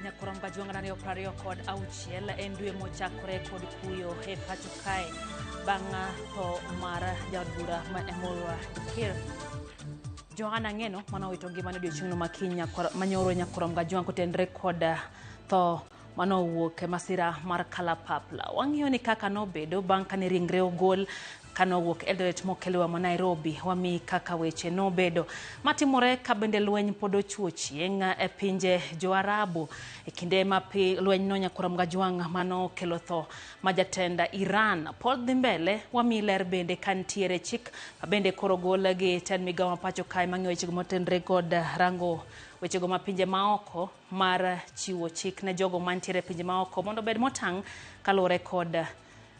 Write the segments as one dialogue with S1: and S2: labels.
S1: ne koramga juangana ne oprario kod auchiel endue mochakore kod kuyo he pacho kae banga to mara jadbura ma Emurua Dikir Johana Ngeno mana wito ngimane odiochieng'no makinya manyoro nyakoramga juang kotendre kod to mano wuok masira mar kalapapla wang'iyo ni kaka nobedo bang' kane ringre ogol kano wuok Eldoret mokelewa mo Nairobi wami kaka weche nobedo matimore ka bende lweny pod ochuo chieng' e pinje joarabu e kinde ma lweny no nyakoramga juang mano kelo tho majatenda Iran pod dhi mbele wami ler bende kantiere chik bende koro gol gi ten migawo mapacho kae mang'iyo weche motenre kod rango wechego ma pinje maoko mar chiwo chik ne jogo mantiere pinje maoko mondo bed motang' kalore kod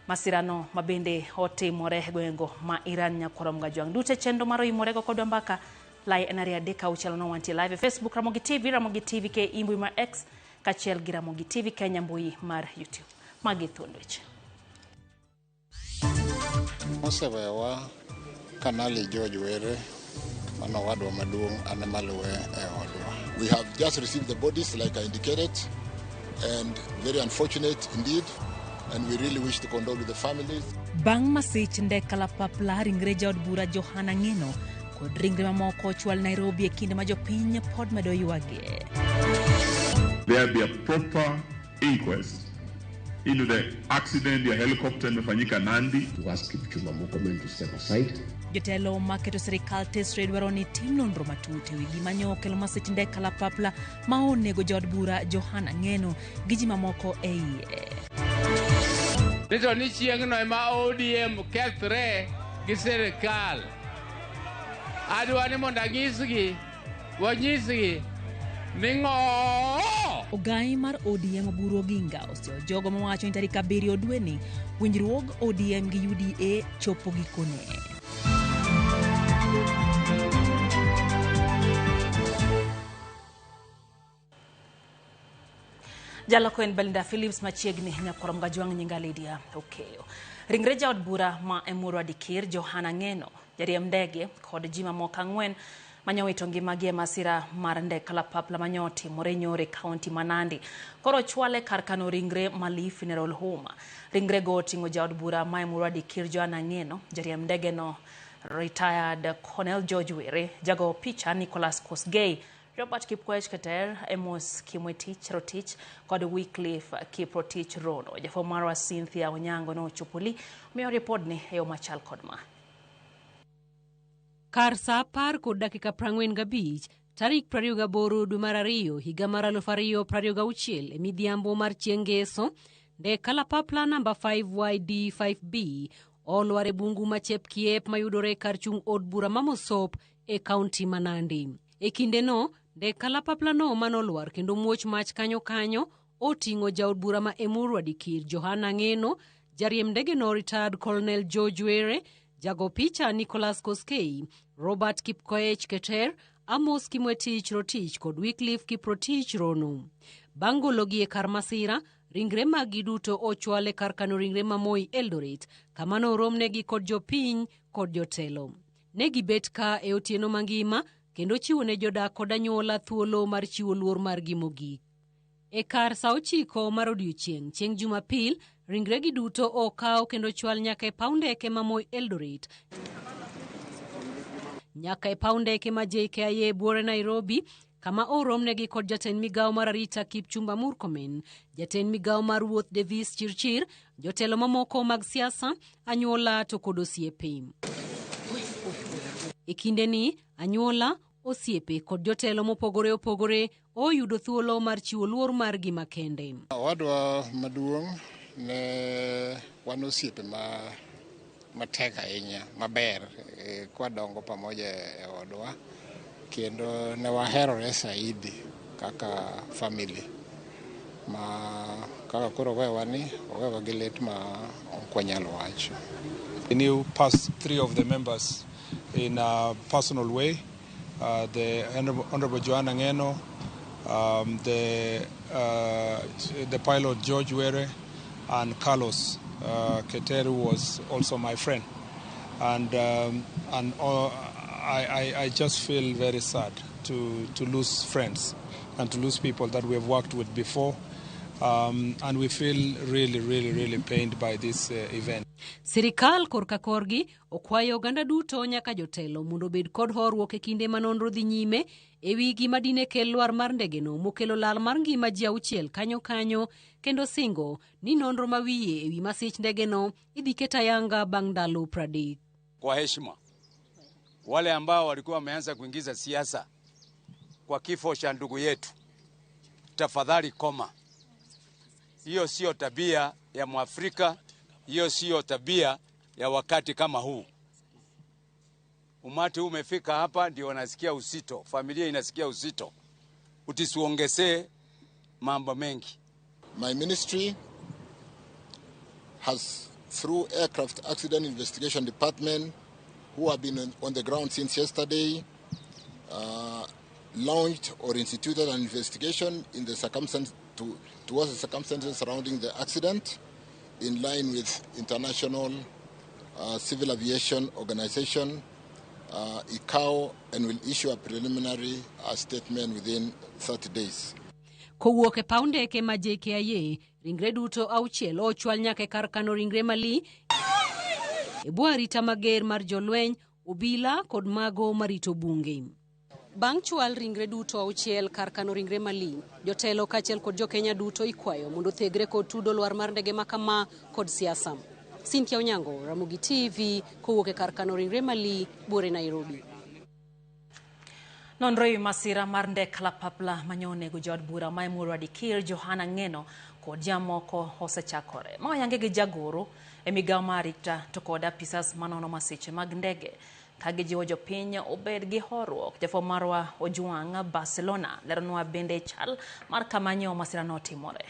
S1: masirano mabende otimore gwengo ma Iran nyakoramga juang dute chendo maro imorego kod mbaka lai enari adeka uchalo no wanti live Facebook Ramogi TV ke imbui mar X kachiel gi Ramogi TV Kenya mbui mar YouTube magi thunduche
S2: Mosewewa Kanali George Were mano wadwa maduong' ane maluwe e odwa. We have just received the bodies like I indicated and very unfortunate indeed. And we really wish to condole with the families.
S1: Bang' masich ndek kalapapla ringre jaod bura Johana Ngeno kod ringre mamoko chwal Nairobi e kinde ma jopiny pod medo ywage.
S3: There be a proper inquest into the accident ya helicopter imefanyika Nandi.
S4: To ask Kipchumba Murkomen to step aside.
S1: Jotelo maketo sirikal tesre dwaro ni tim nonro matut ewi gima ne okelo masich ndek kalapapla ma onego jaod bura Johana Ngeno gi ji mamoko e iye.
S5: Nito ni chieng'no ma ODM kethre gi sirikal. Adwa ni mondo wanyisgi ni ng'o.
S1: Ogai mar ODM Oburu Oginga oseo jogo mawacho ni tarik 7 dwe ni winjruok ODM gi UDA chopo gikone. Jalo Kwen Belinda Phillips machiegni nyakoramga juang nyinga Lydia Okeyo. Ringre jaod bura ma Emurua Dikir Johana Ngeno jariemb ndege kod ji mamoko 4 manyowito ngimagi e masira mar ndek kalapapla manyotimore nyore kaunti ma Nandi. Koro chwale kar kano ringre Mali Funeral Home. Ringre go oting'o jaod bura ma Emurua Dikir Johana Ngeno jariemb ndege no retired Colonel George Were jago picha Nicholas Kosgei Robert Kipkoech Keter, Amos Kimwetich Rotich, kod Wycliffe Kiprotich Rono. Jafo marwa Cynthia Onyango no chupuli, miyo report ni eyo machal kodma.
S6: Kar sa 10:45 tarik 28 dwe mar 2 higa mar 2026 e midhiambo mar chieng' ngeso ndek kalapapla namba 5YD5B olwar e bungu ma Chepkiep mayudore kar chung' od bura ma Mosop e kaunti ma Nandi. E kinde no ndek kalapapla no manolwar kendo muoch mach kanyo oting'o jaod bura ma Emurua Dikir Johana Ngeno, jariemb ndege no retired Colonel George Were, jago picha Nicholas Koskei, Robert Kipkoech Keter, Amos Kimwetich Rotich kod Wycliffe Kiprotich Rono. Bang' gologi e kar masira, ringre magi duto ochwale kar kano ringre ma Moi Eldoret, kama noromnegi kod jopiny kod jotelo. Negi bet ka e otieno mangima kendo chiwo ne jodak kod anyuola thuolo mar chiwo luor margi mogik. E kar sa 9 mar odiochieng' chieng' Jumapil, ringregi duto okaw kendo chwal nyaka e paw ndeke ma Moi Eldoret. Nyaka e paw ndeke ma JKIA buore Nairobi, kama oromnegi kod jatend migawo mar arita Kipchumba Murkomen, jatend migawo mar wuoth Davis Chirchir, jotelo mamoko mag siasa, anyuola to kod osiepe. E kinde ni, anyuola, osiepe kod jotelo mopogore opogore oyudo thuolo mar chiwo luor margi makende.
S2: Wadwa maduong' ne wan osiepe matek ahinya maber kwa dongo pamoja e odwa kendo ne waherore saidi kaka family kaka koro wewa gi lit ma okwanyalo wacho.
S7: I knew past 3 of the members in a personal way. The Honorable Johana Ngeno, the pilot George Were, and Carlos Keter, who was also my friend. And I just feel very sad to lose friends and to lose people that we have worked with before. And we feel really pained by this event.
S6: Sirikal korka korgi okwayo oganda duto nyaka jotelo mondo bed kod horuok e kinde manonro dhi nyime ewi gima dine kel lwar mar ndegeno mokelo lal mar ngima ji 6 kanyo kendo singo ni nonro mawiye ewi masich ndegeno idhi keta yanga bang' ndalo 30.
S8: Kwa heshima wale ambao walikuwa wameanza kuingiza siasa kwa kifo cha ndugu yetu, tafadhali koma. Hiyo sio tabia ya Mwafrika, hiyo sio tabia ya wakati kama huu. Umati umefika hapa ndio wanasikia uzito, familia inasikia uzito. Utisuongezee mambo mengi.
S2: My ministry has, through Aircraft Accident Investigation Department, who have been on the ground since yesterday, launched or instituted an investigation in the towards the circumstances surrounding the accident, in line with International Civil Aviation Organization, ICAO, and will issue a preliminary statement within 30 days.
S6: Kowuok e paw ndeke ma JKIA, ringre duto 6 ochwal nyaka e kar kano ringre Mali e bwo arita mager mar jolweny, obila kod mago marito bunge. Bang' chwal ringre duto 6 kar kano ringre Mali, jotelo kaachiel kod jokenya duto ikwayo mondo thegre kod tudo lwar mar ndege makama kod siasa. Cynthia Onyango, Ramogi TV, kowuok e kar kano ringre Mali, buore Nairobi.
S1: Nonro ewi masira mar ndek kalapapla manyonego jood bura ma Emurua Dikir Johana Ngeno kod jamoko osechakore. Mayange gi jagoro e migawo mar arita to kod apisas manono masiche mag ndege kagijiwo jopiny obed gi horuok. Jafwambo marwa Ojwang' Barcelona leronwa bende chal mar kamanyo masira no timore.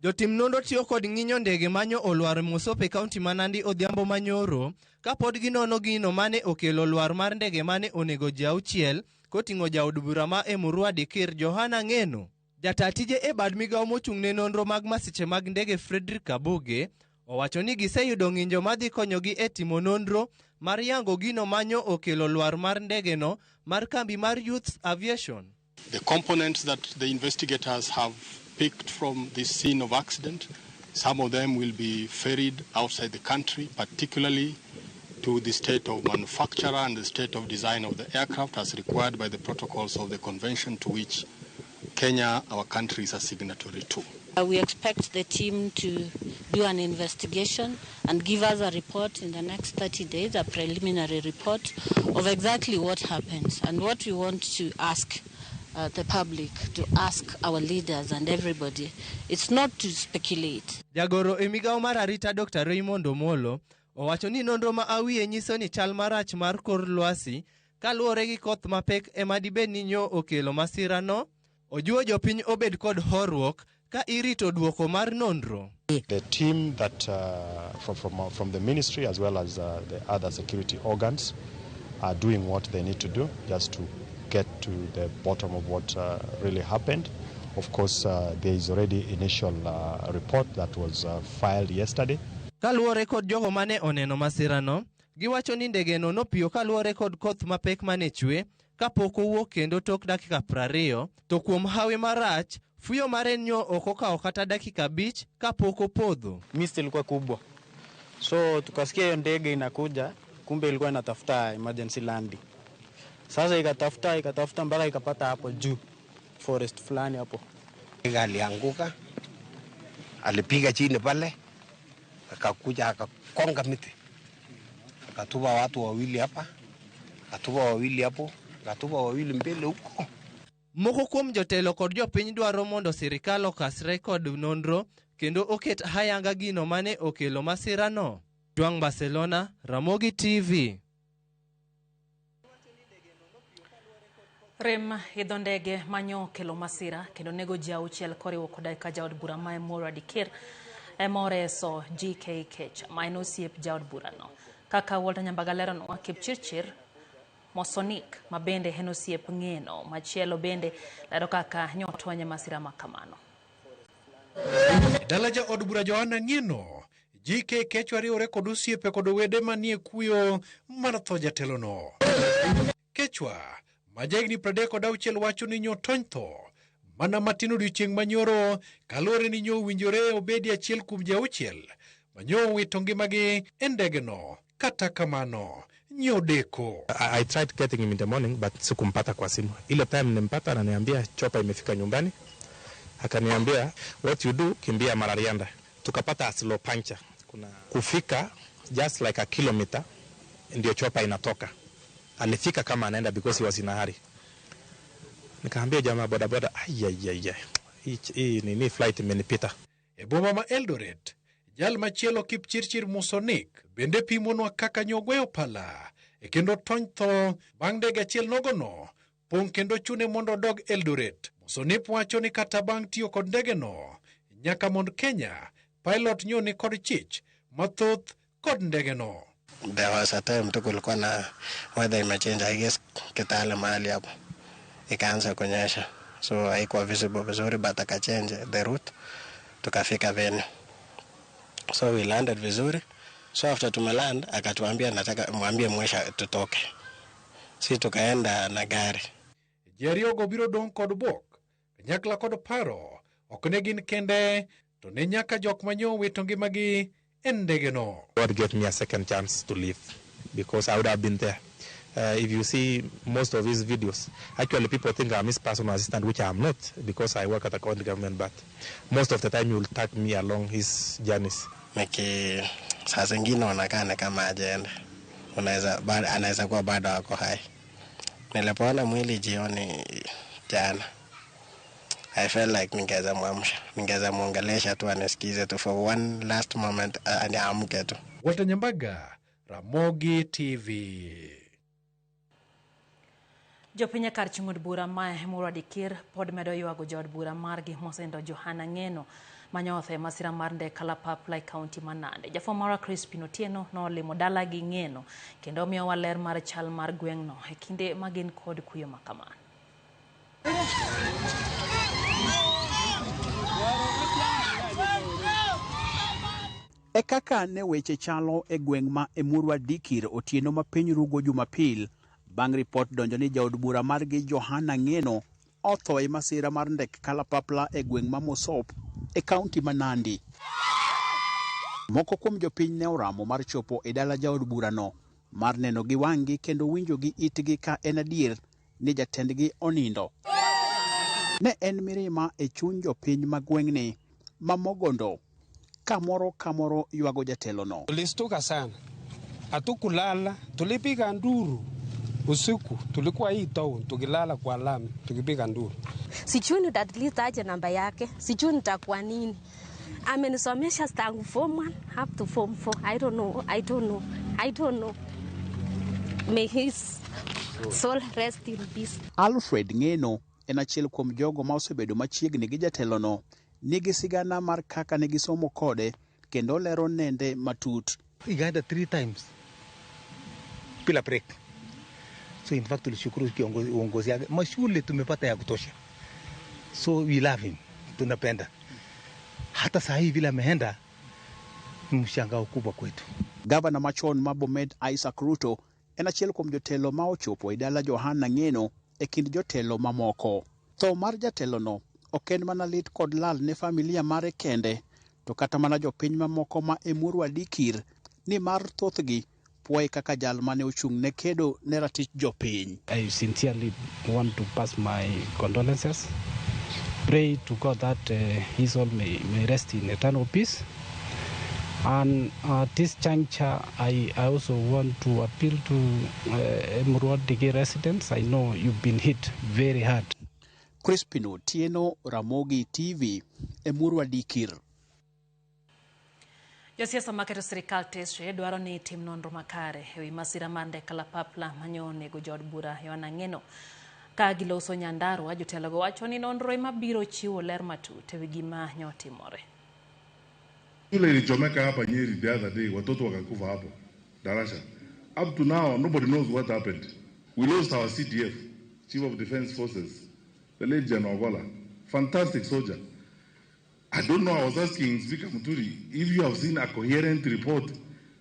S9: Jotim nonro tiyo kod ng'inyo ndege manyo olwar Musope kaunti ma Nandi odhiambo manyoro kapod ginono gino mane okelo lwar mar ndege mane onego ji 6 koting'o jaod bura ma Emurua Dikir Johana Ngeno. Jata tije e bad migawo mochung'ne nonro mag masiche mag ndege Frederick Kabuge owacho ni giseyudo ng'injo madhi konyogi e timo nonro mar yango gino manyo okelo lwar mar ndegeno mar kambi mar Youth Aviation.
S10: The components that the investigators have picked from this scene of accident, some of them will be ferried outside the country, particularly to the state of manufacturer and the state of design of the aircraft as required by the protocols of the convention to which Kenya, our country, is a signatory to.
S11: We expect the team to do an investigation and give us a report in the next 30 days, a preliminary report of exactly what happens. And what we want to ask the public, to ask our leaders and everybody, it's not to speculate.
S9: Jagoro e migawo mar arita Dr. Raymond Omolo owacho ni nonro ma awiye nyiso ni chal marach mar kor lwasi kaluwore gi koth mapek ema dibed ni nyo okelo masirano. Ojiwo jopiny obed kod horuok ka irito duoko mar nonro.
S12: The team that from the ministry as well as the other security organs are doing what they need to do just to get to the bottom of what really happened. Of course, there is already initial report that was filed yesterday.
S9: Kaluwore kod jogo mane oneno masirano, giwacho ni ndegeno nopiyo kaluwore kod koth mapek mane chwe kapok owuok kendo tok dakika 20, to kuom hawi marach fuyo mare nyo okokawo kata dakika 5 kapok opodho.
S13: Mist ilikuwa kubwa, so tukasikia hiyo ndege inakuja, kumbe ilikuwa inatafuta emergency landing. Sasa ikatafuta mpaka ikapata hapo juu forest fulani hapo.
S14: Alianguka, alipiga chini pale, akakuja akakonga miti, akatupa watu wawili hapa, akatupa wawili hapo, akatupa wawili mbele huko.
S9: Moko kuom jotelo kod jopiny dwaro mondo sirikal okasre kod nonro kendo oket hayanga gino mane okelo masirano. Ojwang' Barcelona, Ramogi TV.
S1: Rem idho ndege manyo kelo masira kendo nego ji 6 koriwo koda ka jaod bura ma Emurua Dikir Emoreso GK Kech ma en osiep jaod burano. Kaka Walter Nyambagalero no Kipchirchir Mosonik ma bende en osiep Ngeno machielo bende lero kaka nyotwanye masira makamano.
S15: Dala jaod bura Johana Ngeno GK Kech wariwore kod osiepe kod wede manie kuyo mar tho jatelono. Kechwa majegni 36 wacho ni nyotony tho mana matin odiochieng' manyoro kaluwore ni nyo winjore obedi achiel kuom jauchiel manyo wito ngimagi e ndegeno. Kata kamano nyodeko.
S16: I tried getting him in the morning but sikumpata kwa simu. Ile time nimpata ananiambia chopa imefika nyumbani. Akaniambia what you do, kimbia Mararianda. Tukapata slow puncher. Kuna kufika just like a kilometer ndio chopa inatoka. Alifika kama anaenda because he was in a hurry. Nikaambia jamaa bodaboda hii nini flight imenipita.
S15: Boma ma Eldoret, jal machielo Kipchirchir Musonik bende pimonwa kaka nyogweyo pala kendo tony tho bang' ndege achiel nogono pong' kendo chune mondo odog Eldoret. Musonik wacho ni kata bang' tiyo kod ndegeno nyaka mond Kenya pilot nyoni kod chich mathoth kod ndegeno.
S17: There was a time kulikuwa na weather imechange, I guess Kitale mahali hapo ikaanza kunyesha, so haikuwa visible vizuri, but akachange the route tukafika venue, so we landed vizuri. So after tumeland akatuambia nataka mwambie mwesha tutoke, si tukaenda na gari.
S15: Jeriogo biro dong kod bok nyakla kod paro okne gin kende to ne nyaka jok manyo wito ngimagi e ndegeno.
S16: God gave me a second chance to live because I would have been there. If you see most of his videos, actually people think I'm his personal assistant, which I'm not because I work at the county government, but most of the time you will tag me along his journeys.
S17: Saa zingine onakane kama ajenda, anaweza kuwa bado wako hai. Nilipoona mwili jioni jana, I felt like ningeza mwamsha, ningeza mwongelesha tu anisikize tu for one last moment aniamke tu.
S15: Walter Nyambaga, Ramogi TV.
S1: Jopiny kar chung'od bura ma Emurua Dikir pod medo ywago jood bura margi mosendo Johana Ng'eno manyothe masira mar ndek kalapapla e kaunti ma Nandi. Jafwamb Crispin Otieno nolimo dala gi Ng'eno kendo omiyo waler mar chal mar gweng'no e kinde magin kod kuyo makamano.
S18: E kaka ne weche chalo e gweng' ma Emurua Dikir otieno ma piny rugo Jumapil bang' ripot donjo ni jaod bura margi Johana Ng'eno otho e masira mar ndek kalapapla e gweng' ma Mosop e kaunti ma Nandi. Moko kuom jopiny ne oramo mar chopo e dala jaod burano mar neno gi wang'gi kendo winjo gi itgi ka en adier ni jatendgi onindo. Ne en mirima e chuny jopiny ma gweng'ni ma Mogondo kamoro ywago jatelono.
S19: Tulistuka sana, hatukulala, tulipiga nduru usiku, tulikuwa hii town tukilala kwa lami tukipiga nduru.
S20: Sijui nitaje namba yake, sijui nitakuwa nini. Amenisomesha tangu form 1 up to form 4. I don't know. May his soul rest in peace.
S18: Alfred Ng'eno en achiel kuom jogo ma osebedo machiegni gi jatelono nigi sigana mar kaka ne gisomo kode kendo lero nende matut.
S21: Igaenda 3 times bila break. So in fact tulishukuru uongozi yake. Mashule tumepata ya kutosha. So we love him. Tunapenda. Hata saa hii vile ameenda mshangao kubwa kwetu.
S18: Gavana machon ma Bomet Isaac Ruto en achiel kuom jotelo ma ochopo e dala Johana Ng'eno e kind jotelo mamoko. Tho mar jatelono ok en mana lit kod lal ne familia mare kende, to kata mana jopiny mamoko ma Emurua Dikir ni mar thothgi puoye kaka jal mane ochung' ne kedo ne ratich jopiny.
S22: I sincerely want to pass my condolences. Pray to God that his soul may rest in eternal peace. And at this juncture, I also want to appeal to Emurua Dikir residents. I know you've been hit very hard.
S18: Crispin Otieno, Ramogi TV, Emurua Dikir.
S1: Josiasa maketo sirikal tesre dwaro ni tim nonro makare ewi masira mar ndek kalapapla manyo nego jood bura Johana Ng'eno. Ka giloso Nyandarua, jotelogo wacho ni nonro ema biro chiwo ler matut ewi gima nyotimore.
S3: Shule ilichomeka hapa Nyeri the other day, watoto wakakufa hapo darasa. Up to now, nobody knows what happened. We lost our CDF, Chief of Defense Forces, the late General Ogola, fantastic soldier. I don't know, I was asking Speaker Muturi if you have seen a coherent report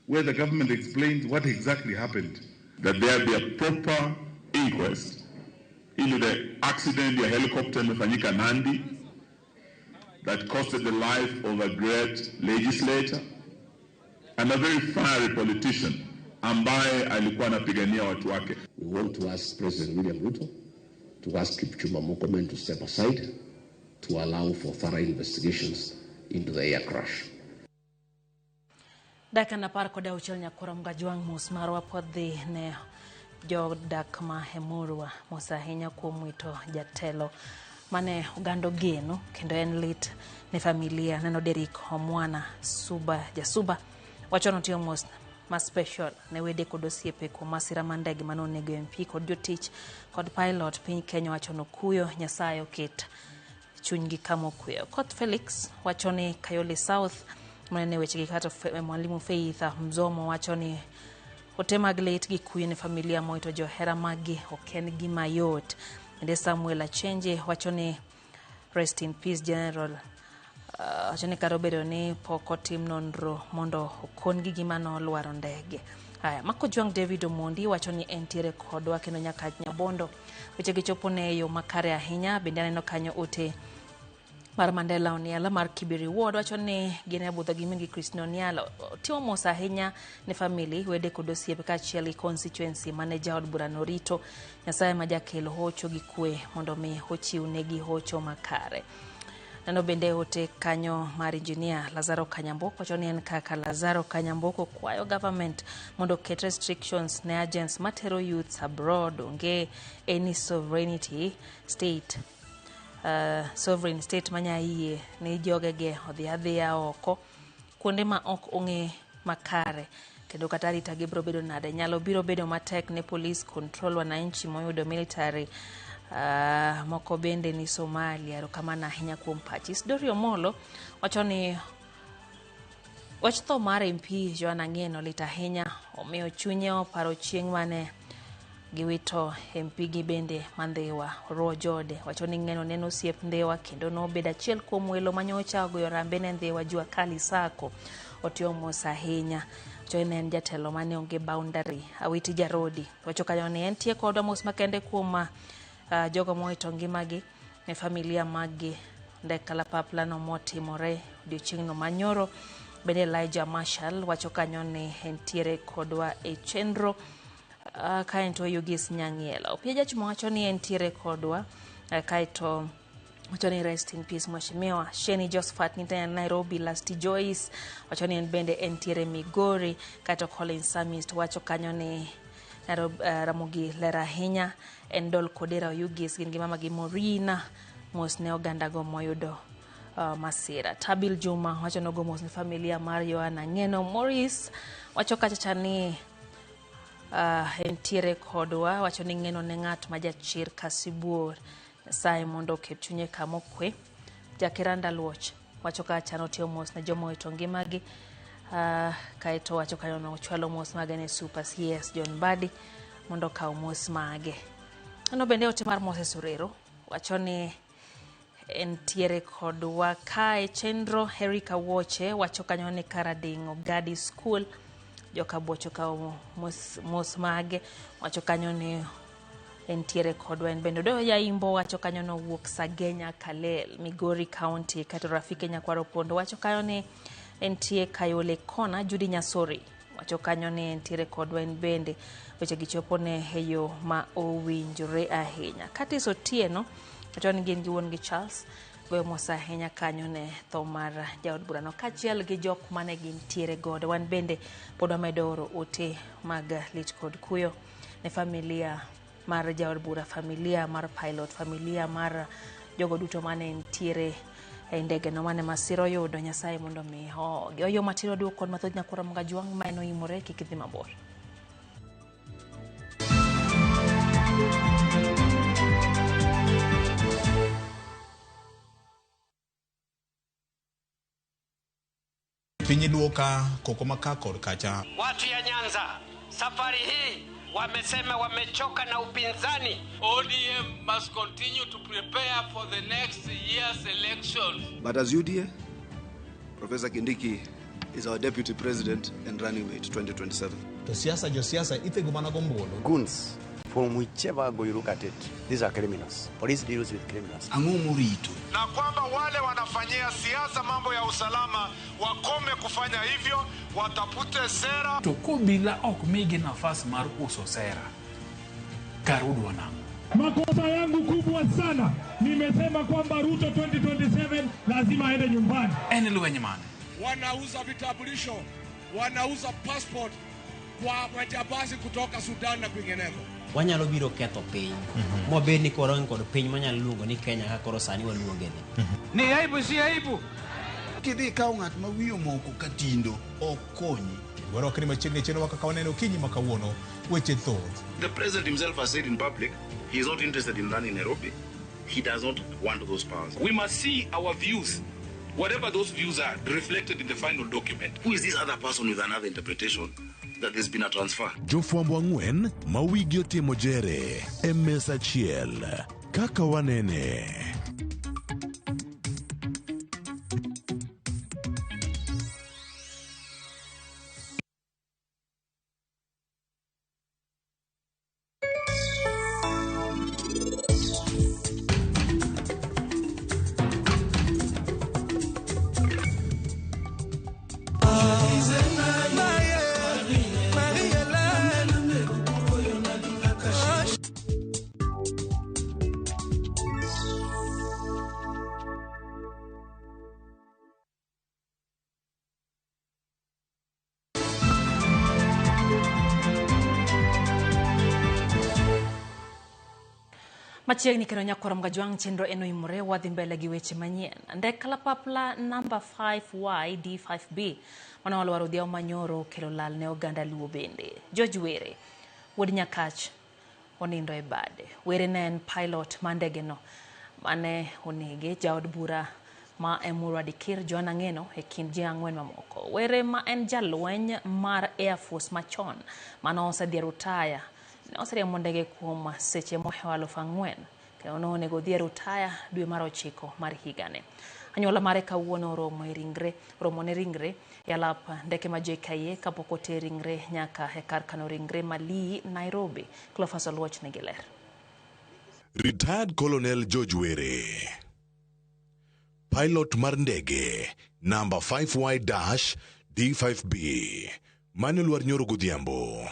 S3: where the government explained what exactly happened. That there be a proper inquest into the accident ya helicopter imefanyika Nandi that costed the life of a great legislator and a very fiery politician ambaye alikuwa anapigania watu wake.
S4: We want to ask President William Ruto to ask Kipchumba Murkomen to step aside to allow for thorough investigations into the air crash.
S1: Daka na par koda uchel nyakora mgajuang mos marwa podhi ne jodak ma Hemurwa mosahinya kuom wito jatelo mane ugando geno kendo en lit ne familia neno Derrick Omwana Jasuba wachono tiyo mos ma special ne wede kod osiepe kuom masira mandege manonego MP kod jotich kod pilot piny Kenya wachono kuyo Nyasaye oket chunygi kamo kuyo. Kot Felix wachoni Kayole South mane wechegi kata mwalimu Faith Mzomo wachoni otemag lit gi kuyo ne familia moito johera magi oken gi mayot. Ende Samuel Achenje wachoni rest in peace General wachoni karobedo ni poko tim nonro mondo okon gi gimano luaro ndege. Haya mako juang David Omondi wachoni entiere kodwa kendo nyaka Nyabondo wechegi chopo ne yo makare ahinya bende aneno kanyo ote mar Mandela Oniala mar Kibiri Ward wachoni gine budho gi mingi Christine Oniala timo mos ahinya ne family wede kod osiepe kaachiel gi constituency mane jaod bura norito Nyasaye ma jakelo hocho gi kwe mondo mi ochiw negi hocho makare. Nano bende ote kanyo mar engineer Lazaro Kanyamboko wachoni en kaka Lazaro Kanyamboko kwayo government mondo ket restrictions ne agents matero youths abroad onge any sovereign state manya iye ne jogege odhi adhiya oko kuonde ma ok onge makare kendo kata rita gibro bedo nade nyalo biro bedo matek ne police control wananchi moyudo military moko bende ni Somalia ro kama na hinya kuom pachis. Dorio Molo wachoni wach tho mar MP Joanna Ngeno lita hinya omiyo chunye oparo chieng' mane giwito MP gi bende mandhiwa Rojode wachoni Ngeno neno siep ndhiwa kendo no beda achiel kuom welo manyocha goyo rambe ne ndhiwa Jua Kali Sako otio mos ahinya wachoni en jatelo mane onge boundary awiti jarodi wachokanyo ne entie kodwa mos makende kuom jogo moito ngimagi ne familia magi ndek kalapapla no motimore odiochieng'no manyoro. Bende Elijah Marshall wacho kanyo ne entiere kodwa e chenro kaento Yugis Nyangiela opia jachmo wacho ni entiere kodwa kaito wacho ni rest in peace Mheshimiwa Sheni Josephat nitanya Nairobi Lasti Joyce wacho ni bende entiere Migori kaito Collins Samist wacho kanyo ni Ramogi Lerahinya Endol Kodera Yugis gin gimama gi Morina mos ne oganda go moyudo masira. Tabil Juma wacho no go mos ne familia mar Joanna Ngeno. Morris wacho kacha ni entiere kodwa wacho ni Ngeno ne ng'at ma jachir kasibuor Nyasaye mondo oket chunye kamo kwe. Jakiranda Luoch wacho kacha no tio mos ne jomo ito ngimagi kaito wacho kanyo no chwalo mos mage ne Super CS John Badi mondo kaw mos mage. Ano bende ote mar Moses Orero wachoni entiere kodwa kae chenro. Herika Woche wacho kanyo ni Karading Gadi School joka bocho kaw mos mage wacho kanyo ni entiere kodwa en bende do Yaimbo wacho kanyo no wuok Sagenya Kalel Migori County kato Rafiki Nyakwaro Pondo wacho kanyo ni entie Kayole Kona. Judy Nyasori wacho kanyo ni entiere kodwa en bende weche gichopo ne heyo ma owinjore ahinya. Katis Otieno wacho ni gin giwon gi Charles goyo mos ahinya kanyo ne tho mar jaod burano kachiel gi jok mane gintiere godo. Wan bende pod wamedo oro ote mag lit kod kuyo ne familia mar jaod bura, familia mar pilot, familia mar jogo duto mane entiere e ndege no mane masiro yudo. Nyasaye mondo mi oyo matiro duok kod mathoth nyakora mga juang maeno imore kikidhi mabor.
S5: Pinyi duoka koko makakor kacha.
S23: Watu ya Nyanza safari hii wamesema wamechoka na upinzani.
S24: ODM must continue to prepare for the next year's elections.
S25: But as UDA, Professor Kindiki is our deputy president and running mate 2027.
S5: To siasa jo siasa ite gumana gombolo.
S25: Goons
S2: from whichever angle you look at it. These are criminals. Police deals with criminals.
S6: Na kwamba wale wanafanyia siasa mambo ya usalama wakome kufanya hivyo, watapute sera.
S7: Tukubila okumigi nafasi mar uso sera. Karudi wanangu.
S8: Makosa yangu kubwa sana, nimesema kwamba Ruto 2027 lazima aende nyumbani.
S7: Eniluwenyemane.
S10: Wanauza vitambulisho, wanauza passport kwa majambazi kutoka Sudan na kwingineko.
S26: Wanyalo biro ketho piny. Mobed ni koron kod piny manyalo luongo ni Kenya ka koro sani waluonge
S7: ni aibu si aibu.
S27: Kidhi ka ng'at ma wiyo moko katindo okonyi.
S5: Waro kini machiegni cheno waka kawaneno kinyi makawuono weche thoth.
S28: The president himself has said in public he is not interested in running Nairobi. He does not want those powers.
S24: We must see our views, whatever those views are, reflected in the final document.
S28: Who is this other person with another interpretation that there's been a transfer?
S29: Jofwambo ang'wen ma wigi otimo jere e mesa achiel kaka wanene.
S1: Machiegni kero nyakwaro mgajwang' chenro eno imore wadhi mbele gi weche manyien. Ndek kalapapla number 5Y D5B mana walwaro dhiao manyoro kelo lal ne oganda Luo bende. George Were, wuod Nyakach, onindo e bade. Were ne en pilot ma ndege no mane onege jaod bura ma Emurua Dikir Johana Ng'eno e kind ji ang'wen mamoko. Were ma en jalweny mar Air Force machon mana osedhi rutaya ne oseriembo ndege kuom seche mohewo 4,000 kendo nonego dhi rutaya dwe mar 9 mar higane. Anyuola mare kawuono romo ne ringre e alap ndeke ma JKIA kapok oter ringre nyaka e kar kano ringre Malii, Nairobi. Cleophas Oluoch nigi ler.
S29: Retired Colonel George Were, pilot mar ndege number 5Y-D5B mane olwar nyoro godhiambo.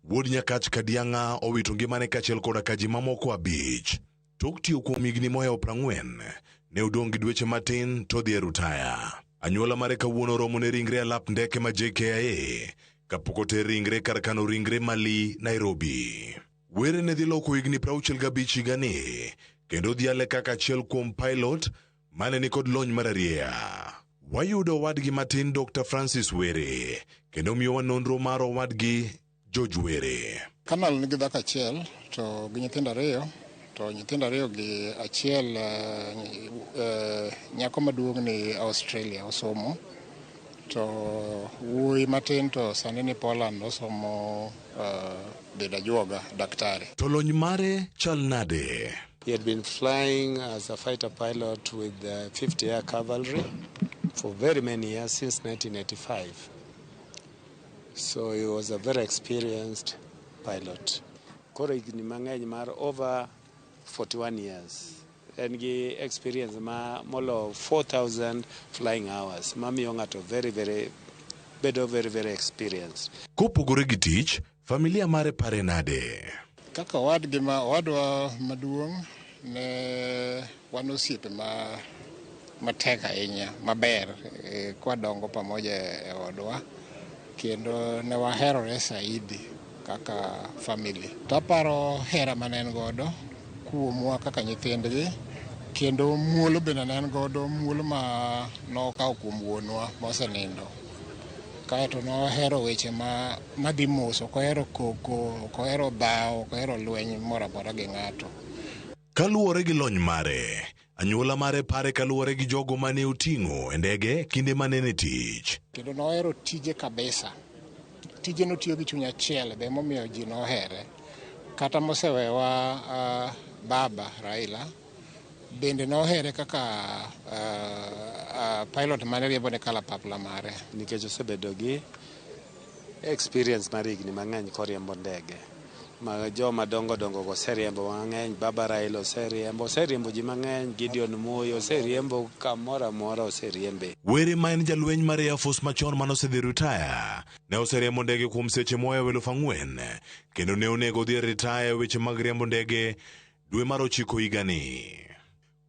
S29: Wuod Nyakach Kadianga owito ngimane kachiel koda ka ji mamoko 5 tok tiyo kuom higni mohewo 40 ne odong' gi dweche matin to dhi e rutaya. Anyuola mare kawuono romo ne ringre alap ndeke ma JKIA kapok oter ringre kar kano ringre Malii, Nairobi. Were ne dhi loko higni 65 higani kendo dhiale kaka achiel kuom pilot mane ni kod lony mararieya. Wayudo wadgi matin Dr. Francis Were kendo miyowa nonro mar wadgi George Were.
S30: Kanal nigi dhako achiel to gi nyithindo 2 to nyithindo 2 gi achiel nyako maduong' ni Australia osomo to wuoyi matin to sani ni Poland osomo bedo ajuoga daktari.
S29: To lony mare chal nade?
S31: He had been flying as a fighter pilot with the 50th Air Cavalry for very many years, since 1985. So he was a very experienced pilot. Koro higni mang'eny mar over 41 years. En gi experience molo 4,000 flying hours. Mamiyo ng'ato bedo very experienced.
S29: Kopogore gi tich, familia mare pare nade?
S30: Kaka wadwa maduong' ne wan osiepe matek ahinya, maber kwadongo pamoja e odwa. Kendo ne waherore saidi kaka family. Taparo hera manen godo kuomwa kaka nyithindgi, kendo muolo bende nen godo, muolo ma nokawo kuom wuonwa mosenindo. Kaeto nohero weche madhi mos, ok ohero koko, ok ohero dhawo, ok ohero lweny moro amora gi ng'ato.
S29: Kaluwore gi lony mare, anyuola mare pare kaluwore gi jogo mane oting'o e ndege kinde mane ne tich.
S30: Kendo nohero tije kabisa. Tije notiyo gi chuny achiel, be momiyo ji nohere. Kata mosewewa baba Raila bende nohere kaka pilot mane riembo ne kalapapla mare.
S31: Nikech osebedo gi experience mar higni mang'eny koriembo ndege. joma dongo go seriembo mang'eny, Baba Raila oseriembo ji mang'eny, Gideon Moi oseriembo kamora mora oseriembe.
S29: Were ma en jalweny mar Air Force machon manosedhi retire ne oseriembo ndege kuom seche moya 4,000 kendo ne onego dhi retire weche mag riembo ndege dwe mar 9 higani.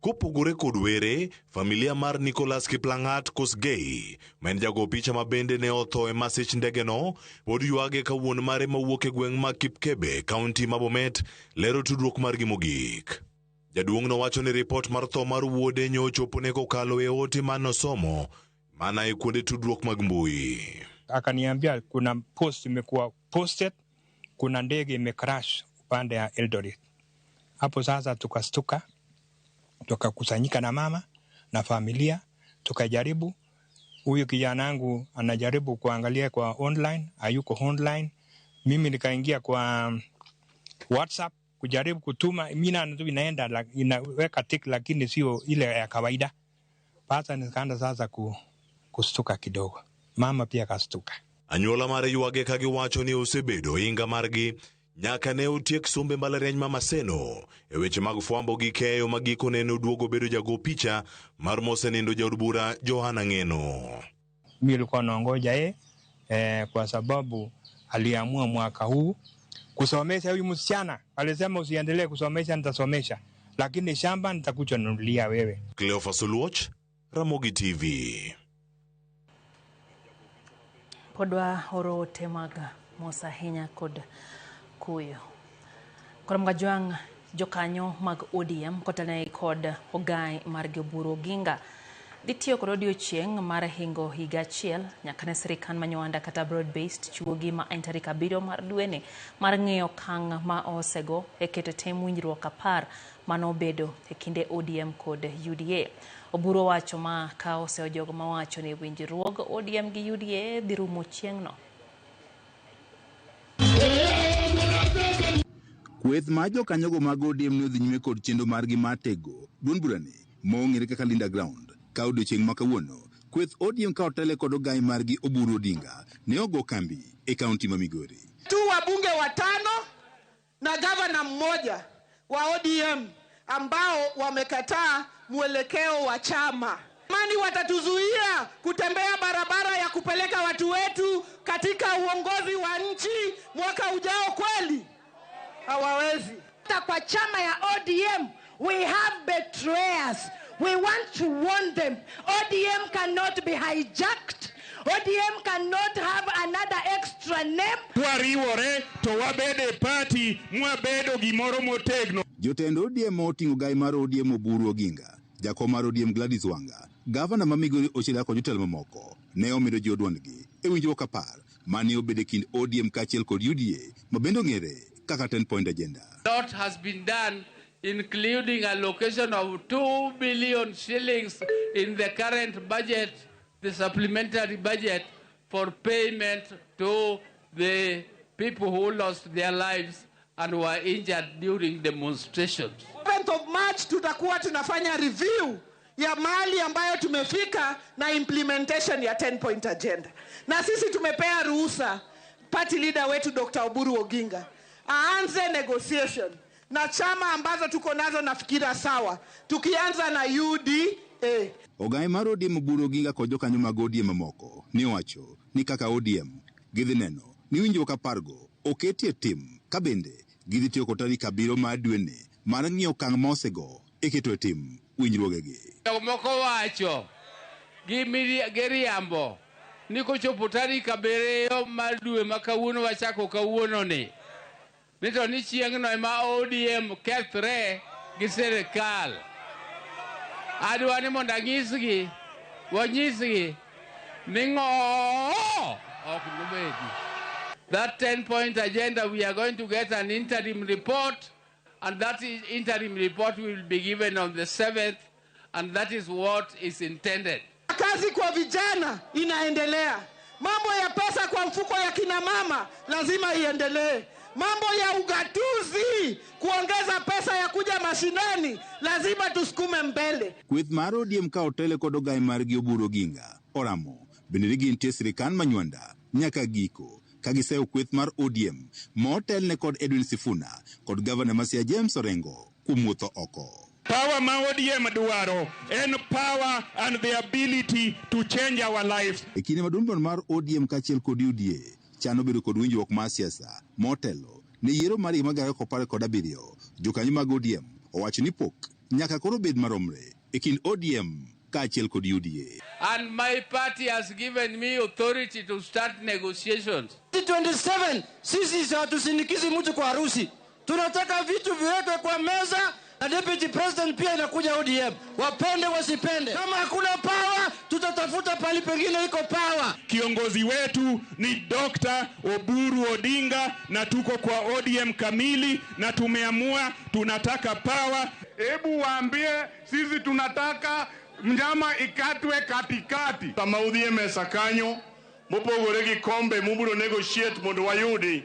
S29: Kopogore kod were, familia mar Nicholas Kiplangat Kosgei, ma en jago picha ma bende ne otho e masich ndege no, pod ywage ka wuon mare mawuok e gweng' ma Kipkebe, kaunti ma Bomet, lero tudruok margi mogik. Jaduong' no wacho ni ripot mar tho mar wuode nyochopo ne kokalo e ote manosomo mana e kuonde tudruok mag mbui.
S9: Akaniambia kuna post imekuwa posted, kuna ndege imecrash upande ya Eldoret. Hapo sasa tukastuka, tukakusanyika na mama na familia, tukajaribu. Huyu kijana wangu anajaribu kuangalia kwa online, hayuko online. Mimi nikaingia kwa WhatsApp kujaribu kutuma, mina inaenda inaweka tick lakini sio ile ya kawaida. Pata nikaanza sasa kustuka kidogo. Mama pia kastuka.
S29: Anyuola mare ywage ka giwacho ni osebedo inga margi nyaka ne otiek sombe mbalariany ma Maseno e weche mag fwambo gi keyo magiko ne oduogo bedo jago picha mar mosenindo jaod bura Johana Ng'eno.
S9: Mimi nilikuwa naongoja kwa sababu aliamua mwaka huu kusomesha huyu msichana. Alisema usiendelee kusomesha, nitasomesha, lakini shamba nitakuja nunulia wewe.
S29: Cleophas Oluoch, Ramogi TV.
S1: Podwa oro temaga mosa hinya kod kuyo. Kora mgajwang jokanyo mag ODM kotane kod ogai mar Oburu Oginga. Ditio kod odiochieng' mar hingo higa achiel nyaka ne sirikal manywanda kata broad based chuogi ma en tarik 7 mar dwene mar ng'eyo kang' ma osego e keto tem winjruok 10 manobedo e kinde ODM kod UDA. Oburu wacho ma ka oseo jogo ma wacho ni winjruok ODM gi UDA dhi rumo chieng' no.
S11: Kweth ma jokanyogo mag ODM ne odhi nyime kod chenro margi mar tego duond burani mong'ere kaka Linda Ground. Ka odiochieng' ma kawuono, kweth ODM ka otele kod ogai margi Oburu Odinga ne ogo kambi e kaunti ma Migori.
S12: Tu wabunge 5 na gavana mmoja wa ODM ambao wamekataa mwelekeo wa chama. Mani watatuzuia kutembea barabara ya kupeleka watu wetu katika uongozi wa nchi mwaka ujao kweli? Hawawezi.
S13: Kwa chama ya ODM, we have betrayers. We want to warn them. ODM cannot be hijacked. ODM cannot have another extra name.
S8: Wariwore to wabede party mwabedo gimoro motegno.
S11: Jotend ODM oting'o gai mar ODM Oburu Oginga, jakom mar ODM Gladys Wanga, gavana ma Migori Ochila kod jotelo mamoko ne omedo ji odwondgi e winjruok 10 mane obedo kind ODM kaachiel kod UDA ma bende ong'ere kaka 10-point agenda.
S24: A lot has been done, including allocation of 2 billion shillings in the current budget, the supplementary budget, for payment to the people who lost their lives and were injured during demonstrations.
S12: 7th of March tutakuwa tunafanya review ya mali ambayo tumefika na implementation ya 10-point agenda. Na sisi tumepea ruhusa party leader wetu Dr. Oburu Oginga aanze negotiation na chama ambazo tuko nazo nafikira sawa, tukianza na UDA.
S11: Ogai mar ODM Oburu Oginga kod jokanyo mag ODM mamoko ni wacho ni kaka ODM gidhi neno ni winjruok 10 oketie tim ka bende gidhi tiyo kod tarik 7 mar dwene mar ng'iyo kang' ma osego e keto tim winjruogegi.
S24: Moko wacho giriambo ni kochopo tarik 7 mar dwe ma kawuono wachako kawuono ni to ni chieng'no ema ODM kethre gi sirikal. Adwa ni mondo anyisgi, wanyisgi ni ok nobedi. That 10-point agenda, we are going to get an interim report, and that interim report will be given on the 7th, and that is what is intended.
S12: Kazi kwa vijana inaendelea. Mambo ya pesa kwa mfuko ya kina mama lazima iendelee. Mambo ya ugatuzi, kuongeza pesa ya kuja mashinani, lazima tusukume mbele.
S11: Kweth mar ODM ka otele kod ogai margi Oburu Oginga oramo bende gintie sirikal manywanda nyaka giko kagiseo kweth mar ODM motelne kod Edwin Sifuna kod Governor Masia James Orengo kumwotho oko.
S8: Power ma ODM dwaro en power and the ability to change our lives.
S11: Kinde maduong' mar ODM kachiel kod UDA chano bedo kod winjruok mar siasa motelo ne yiero mar 2017. Jokanyo mag ODM owacho ni pok nyaka koro bed maromre e kind ODM kachiel kod UDA.
S24: And my party has given me authority to start negotiations.
S3: 27 sisi hatusindikizi mtu kwa harusi. Tunataka vitu viwekwe kwa meza. Na deputy president pia inakuja ODM. Wapende wasipende. Kama hakuna power, tutatafuta pali pengine iko power.
S8: Kiongozi wetu ni Dr. Oburu Odinga na tuko kwa ODM kamili na tumeamua tunataka power.
S4: Hebu waambie sisi tunataka mnyama ikatwe katikati. Kama ODM sakanyo mupogore gikombe muburo negotiate mondo wayudi.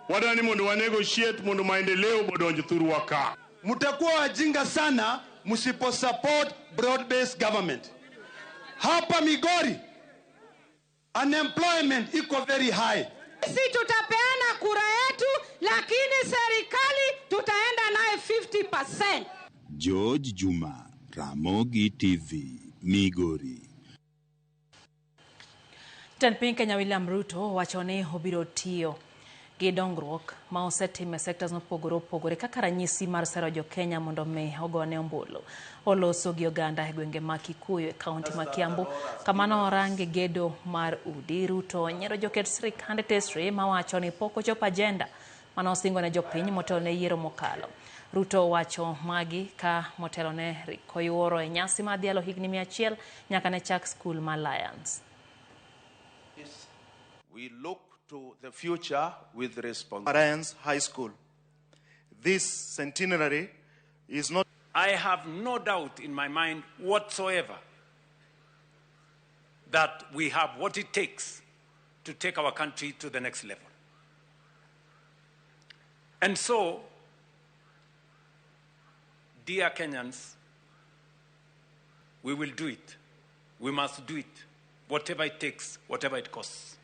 S4: Wadani mondo wa negotiate mondo maendeleo bodonje thuru waka.
S27: Mutakuwa wajinga sana msipo support broad-based government. Hapa Migori unemployment iko very high.
S13: Sisi tutapeana kura yetu, lakini serikali tutaenda naye 50%.
S11: George Juma, Ramogi TV, Migori.
S1: Jatend Kenya William Ruto wachone obiro tiyo gi dongruok ma osetimo sectors mopogore opogore kaka ranyisi mar sero jo Kenya mondo me ogone ombulu. Oloso gi oganda e gwenge ma Kikuyu e kaunti ma Kiambu. Kamano orange gedo mar udi. Ruto nyero joket sirikande tesre ma wacho ni pok ochopo agenda mano osingo ne jopiny motelo ne yiero mokalo. Ruto wacho magi ka motelo ne koyuoro e nyasi ma dhialo higni 100 nyaka ne chak school ma Lions.
S14: We look to the future with responsibility. Lions High School. This centenary is not...
S23: I have no doubt in my mind whatsoever that we have what it takes to take our country to the next level. And so, dear Kenyans, we will do it. We must do it. Whatever it takes, whatever it costs.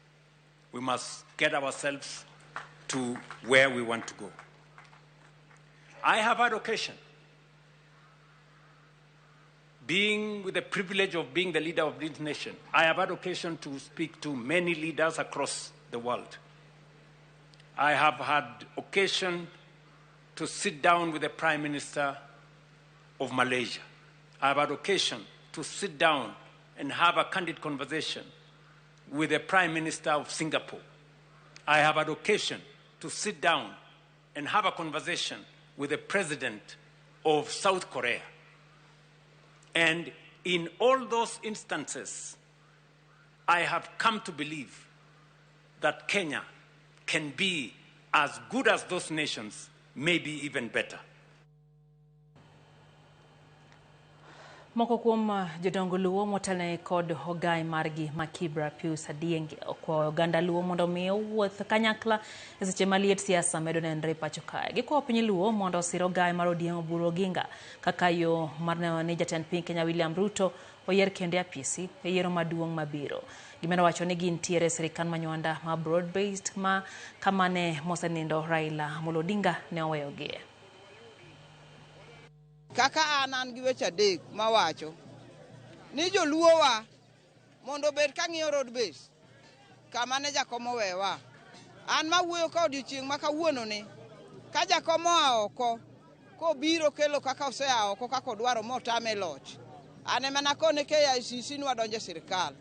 S23: We must get ourselves to where we want to go. I have had occasion, being with the privilege of being the leader of this nation, I have had occasion to speak to many leaders across the world. I have had occasion to sit down with the Prime Minister of Malaysia. I have had occasion to sit down and have a candid conversation with the Prime Minister of Singapore. I have had occasion to sit down and have a conversation with the President of South Korea. And in all those instances, I have come to believe that Kenya can be as good as those nations, maybe even better.
S1: Moko kuom jodongo Luo motelne kod ogai margi ma Kibra Pius Adienge okwayo oganda Luo mondo mi owuoth kanyakla e seche maliet siasa medo nenre pacho kae. Gikwayo piny Luo mondo osir ogai mar ODM Oburu Oginga kaka yo mar neno ni jatend piny Kenya William Ruto oyier kende apisi e yiero maduong' mabiro. Gimedo wacho ni gintiere sirikal manywanda ma broad based ma kamane mosenindo Raila Amolo Odinga ne oweyogie.
S15: Kaka anan gi weche adek mawacho ni joluo wa mondo bed ka ng'iyo road base kama ne jakom owewa. An mawuoyo ka odiochieng' ma kawuono ni ka jakom oa oko kobiro kelo kaka osea oko kaka odwaro motame loch. Ane mana kone KICC nwadonje sirikal.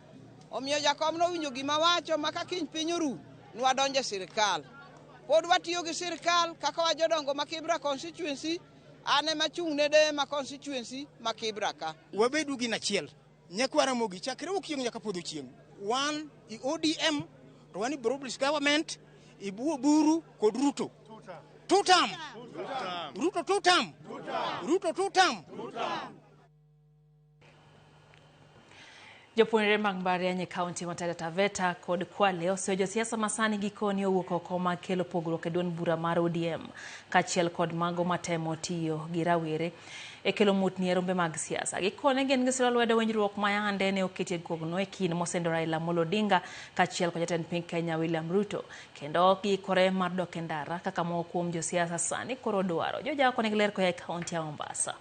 S15: Omiyo jakom nowinjo gima wacho maka kiny piny oru nwadonje sirikal. Pod watiyo gi sirikal kaka wajodongo ma Kibra constituency ane machung' ne de ma constituency ma Kibra ka.
S16: Wabedu gi nachiel. Nyakwara mogi chakre ukieng nyaka podho chieng. One i ODM, to one i broad-based government, i Oburu kod Ruto. Two-term. Ruto two-term. Ruto two-term.
S1: Jopuonjre mag mbalariany e kaunti ma Taita Taveta kod Kwale osejo siasa masani gikoni owuok oko mag kelo pogruok e duond bura mar ODM kaachiel kod mago matemo tiyo gi rawere e kelo mutni e rombe mag siasa. Gikone gin gisiro lwedo winjruok ma yande ne oketie kogno e kind mosendo Raila Amolo Odinga kaachiel kod jatend piny Kenya William Ruto kendo gikore mar dok e ndara kaka moko kuom josiasa sani koro dwaro. Joja kone giler koya e kaunti ya Mombasa.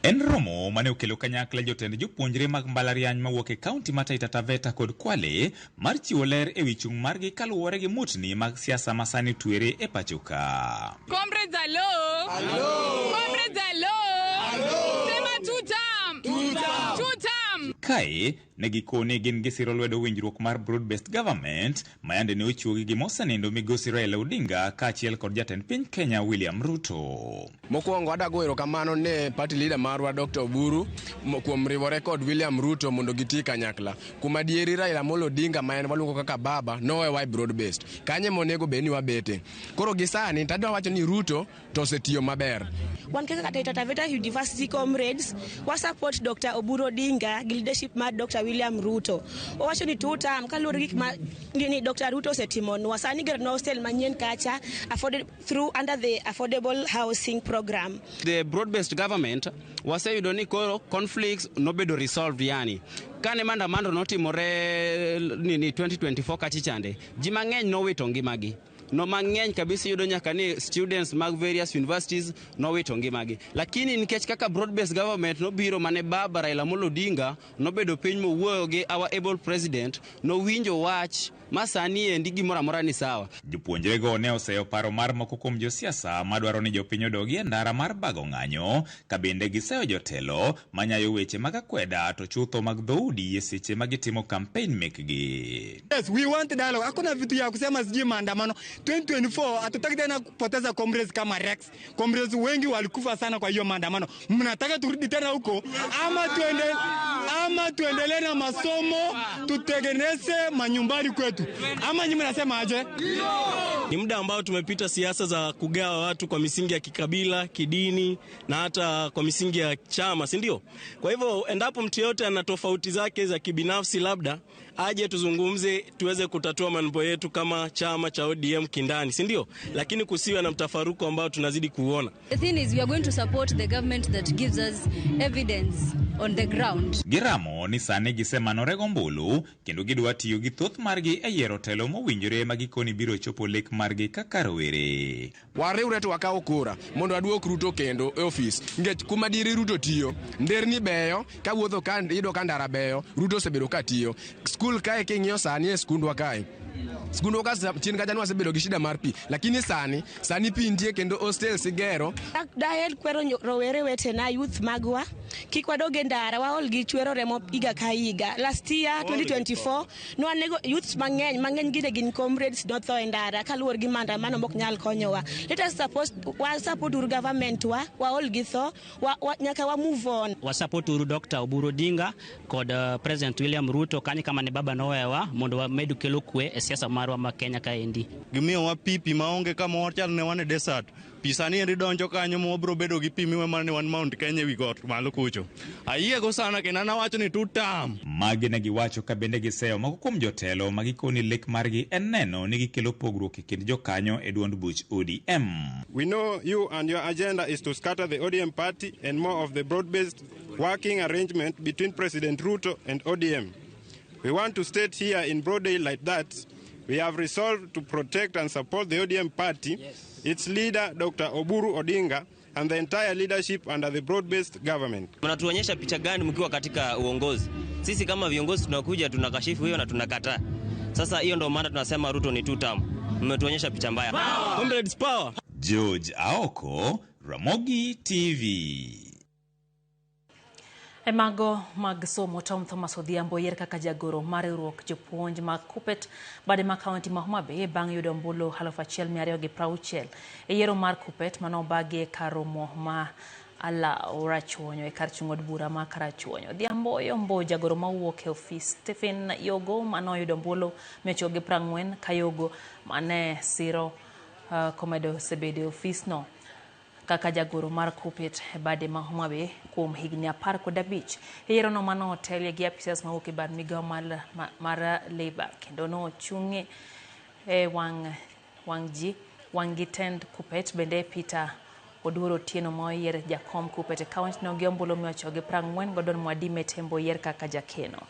S2: En romo mane okelo kanyakla jotend jopuonjre mag mbalariany mawuok e kaunti ma Taita Taveta kod Kwale mar chiwo ler e wi chung' margi kaluwore gi mutni mag siasa masani tuere e pacho ka.
S6: Comrades hello. Hello. Comrades hello. Hello. Sema tutam. Tutam. Tutam.
S2: Kae ne gikone gin gisiro lwedo winjruok mar broad-based government mayande ne ochuogi gi mosanindo migosi Raila Odinga kaachiel kod jatend piny Kenya William Ruto.
S10: Mokwongo adago erokamano ne party leader marwa Dr. Oburu kuom riwore kod William Ruto mondo giti kanyakla. Kuma dieri Raila Amolo Odinga ma en waluongo kaka baba nowewa broad-based. Kanye monego beni wabete. Koro gisani tadwa wacho ni Ruto to osetiyo maber.
S17: Wan kaka Taita Taveta University comrades wa support Dr. Oburu Odinga gi leadership mar Dr. William Ruto. Owacho ni tutam kaluwore gik ma ni Dr. Ruto osetimo sani gero no hostel manyien kacha afforded through under the affordable housing program.
S18: The broad-based government waseyudo ni koro conflicts nobedo resolved yani. Kane maandamano notimore ni 2024 kachichande, ji mang'eny nowito ngimagi. No mang'eny kabisa yudo nyaka ni students mag various universities nowito ngimagi. Lakini nikech kaka broad-based government nobiro mane baba Raila Amolo Odinga nobedo piny mowuoyo gi our able president nowinjo wach masani endi gimoro amora ni sawa.
S2: Jopuonjre go ne oseyo paro mar moko kuom josiasa madwaro ni jopiny odogi e ndara mar bago ng'anyo ka bende giseyo jotelo manyayo weche mag akweda to chutho mag dhoudi e seche magitimo campaign mekgi.
S19: Yes, we want dialogue. Hakuna vitu ya kusema sijui maandamano. 2024 hatutaki tena kupoteza comrades kama Rex. Comrades wengi walikufa sana kwa hiyo maandamano. Mnataka turudi tena huko ama tuendelee na masomo tutengeneze manyumbani kwetu. Ama nyinyi mnasema aje?
S20: Ni muda ambao tumepita siasa za kugawa watu kwa misingi ya kikabila, kidini na hata kwa misingi ya chama, si ndio? Kwa hivyo endapo mtu yote ana tofauti zake za kibinafsi labda aje tuzungumze tuweze kutatua mambo yetu kama chama cha ODM kindani, si ndio? Lakini kusiwe na mtafaruku ambao tunazidi kuona.
S21: The thing is we are going to support the government that gives us evidence on the ground.
S2: Giramo ni sani gisema norego mbulu kendo gidwa tiyo gi thoth margi e yiero telo mowinjore magikoni biro chopo lek margi kaka rowere.
S10: Wariwre to wakawo kura mondo aduok Ruto kendo e office. Ngech kuma dieri Ruto tiyo, nderni beyo, ka wuotho kan ido ka ndara beyo, Ruto osebedo ka tiyo. Skul kae king'iyo sani e skundwa kae. Skundwa ka chien kacha wasebedo gi shida mar pi, lakini sani pi nitie kendo hostels igero.
S17: Daher kwero rowere wetena youth magwa kik wadog e ndara waol gi chwero remo higa ka higa. Last year 2024 nwanego youth mang'eny gin comrades notho e ndara kaluwore gi maandamano mok nyal konyowa. Let us support government waol gi tho nyaka wa move on.
S22: Wa support Dr. Oburu Odinga kod President William Ruto kani kama ne baba nowewa mondo wamedu kelo kwe e siasa marwa ma Kenya kaendi.
S25: Gimiyo wa pipi maonge kama wachal ne wane desert. Pisani endi donjo kanyo mobro bedo gi pi miwe mane wan Mount Kenya wi got malo kucho. Ayie go sana kena na wacho ni tutam.
S2: Magi ne giwacho ka bende giseyo moko kuom jotelo magikoni lek margi en neno ni gikelo pogruok e kind jokanyo e duond buch ODM.
S26: We know you and your agenda is to scatter the ODM party and more of the broad-based working arrangement between President Ruto and ODM. We want to state here in broad daylight that we have resolved to protect and support the ODM party, its leader Dr. Oburu Odinga and the entire leadership under the broad-based government.
S22: Mnatuonyesha picha gani mkiwa katika uongozi? Sisi kama viongozi tunakuja tunakashifu hiyo na tunakataa. Sasa hiyo ndio maana tunasema Ruto ni tutam. Mmetuonyesha picha mbaya.
S20: Comrades power.
S2: George Aoko, Ramogi TV.
S1: Mago mag somo Tom Thomas Odhiambo yer kaka jagoro mar riwruok jopuonj mag Kuppet bade ma kaunti ma Homa Bay bang' yudo ombulu 1,260 e yiero mar Kuppet manobagi kar romo ma Rachuonyo e kar chung od bura ma Karachuonyo. Odhiambo yombo jagoro mawuok e ofis Stephen Yogo manoyudo ombulu 140 ka Yogo mane siro komedo sebede ofis no. kaka jagoro mar Kuppet bade ma Homa Bay kuom higni 15. Yiero no mano otel gi apisas mawuok e bad migawo mar Labour kendo no chungi e wang gitend Kuppet bende Peter Oduoro Otieno ma oyier jakom Kuppet e kaunti no gi ombulu 940 Gordon Mwadime Tembo oyier kaka jakeno.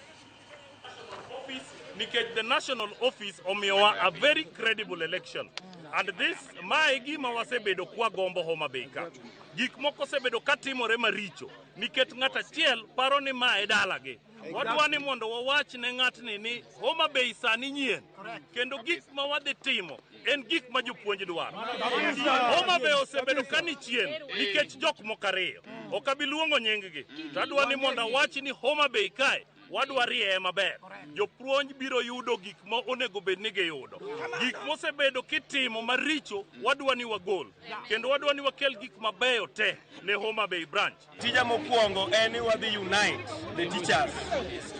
S3: The national office omiyowa a very credible election. And this mae gima wasebedo kwa gombo Homa Bay ka. Gik moko sebedo katimore maricho. Niket ng'at achiel paro ni mae dalage. Wadwani mondo wawach ne ng'atni ni Homa Bay sani nyien. Kendo gik ma wadhi timo en gik ma jopuonj dwaro. Homa Bay osebedo kani chien nikech jok moko ariyo. Ok abi luongo nying-gi. Tadwani mondo awach ni Homa Bay kae wadwarie maber. Jopuonj biro yudo gik ma onego bed ni giyudo. Gik mosebedo kitimo maricho wadwani wagol. Kendo wadwani wakel gik mabeyo te ne Homa Bay branch.
S5: Tija mokwongo en ni wadhi unite the teachers.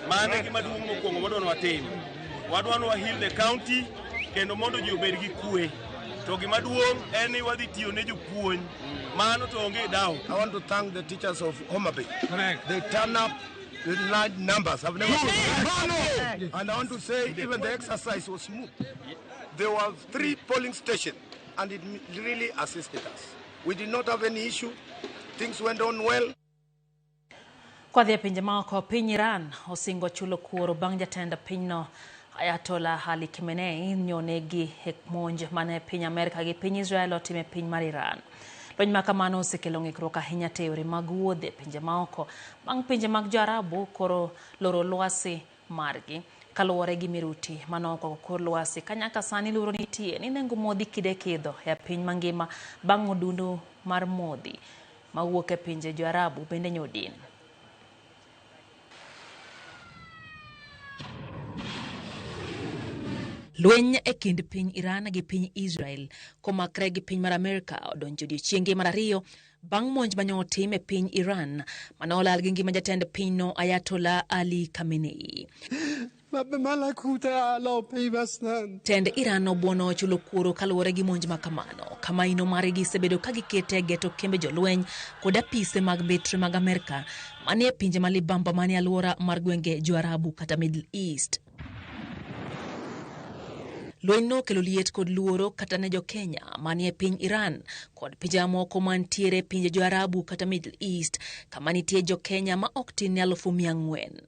S5: Mane gima duong' mokwongo wadwani watim. Wadwani wa heal the county kendo mondo ji obed gi kwe. To gima duong' en ni wadhi tiyo ne jopuonj. Mano to onge doubt.
S7: I want to thank the teachers of Homa Bay. Correct. They turn up with large numbers. I've never seen. And I want to say even the exercise was smooth. There were 3 polling stations and it really assisted us. We did not have any issue. Things went on well.
S1: Kwa dhia pinje maoko piny Iran osingo chulo kuoro bang' jatend pinyno Ayatollah Ali Khamenei nyonegi monj mane piny Amerika gi piny Israel otime piny mar Iran. Lony ma kamano osekelo ng'ikruok ahinya te yore mag wuodhe pinje maoko bang' pinje mag Jo-Arabu koro loro lwasi margi kaluwore gi miruti manoko kor lwasi kanyaka sani luoro nitie ni nengo modhi kidekidho e piny mangima bang' odundu mar modhi mawuok e pinje Jo-Arabu bende nyodin. Lweny e kind piny Iran gi piny Israel komakre gi piny mar Amerika odonjo odiechienge mar 2 bang' monj manyo otim e piny Iran manolal gi ngima jatend pinyno Ayatollah Ali Khamenei. Tend Iran obuono chulo kuoro kaluwore gi monj makamano kama ino margi sebedo kagikete geto kembe jolweny kod apise mag betre mag Amerika manie pinje malibamba manie alwora mar gwenge Jo-Arabu kata Middle East. Lweny no kelo liet kod luoro kata ne Jo-Kenya manie piny Iran kod pinje moko mantiere pinje Jo-Arabu kata Middle East kama nitie Jo-Kenya ma ok tin 400,000.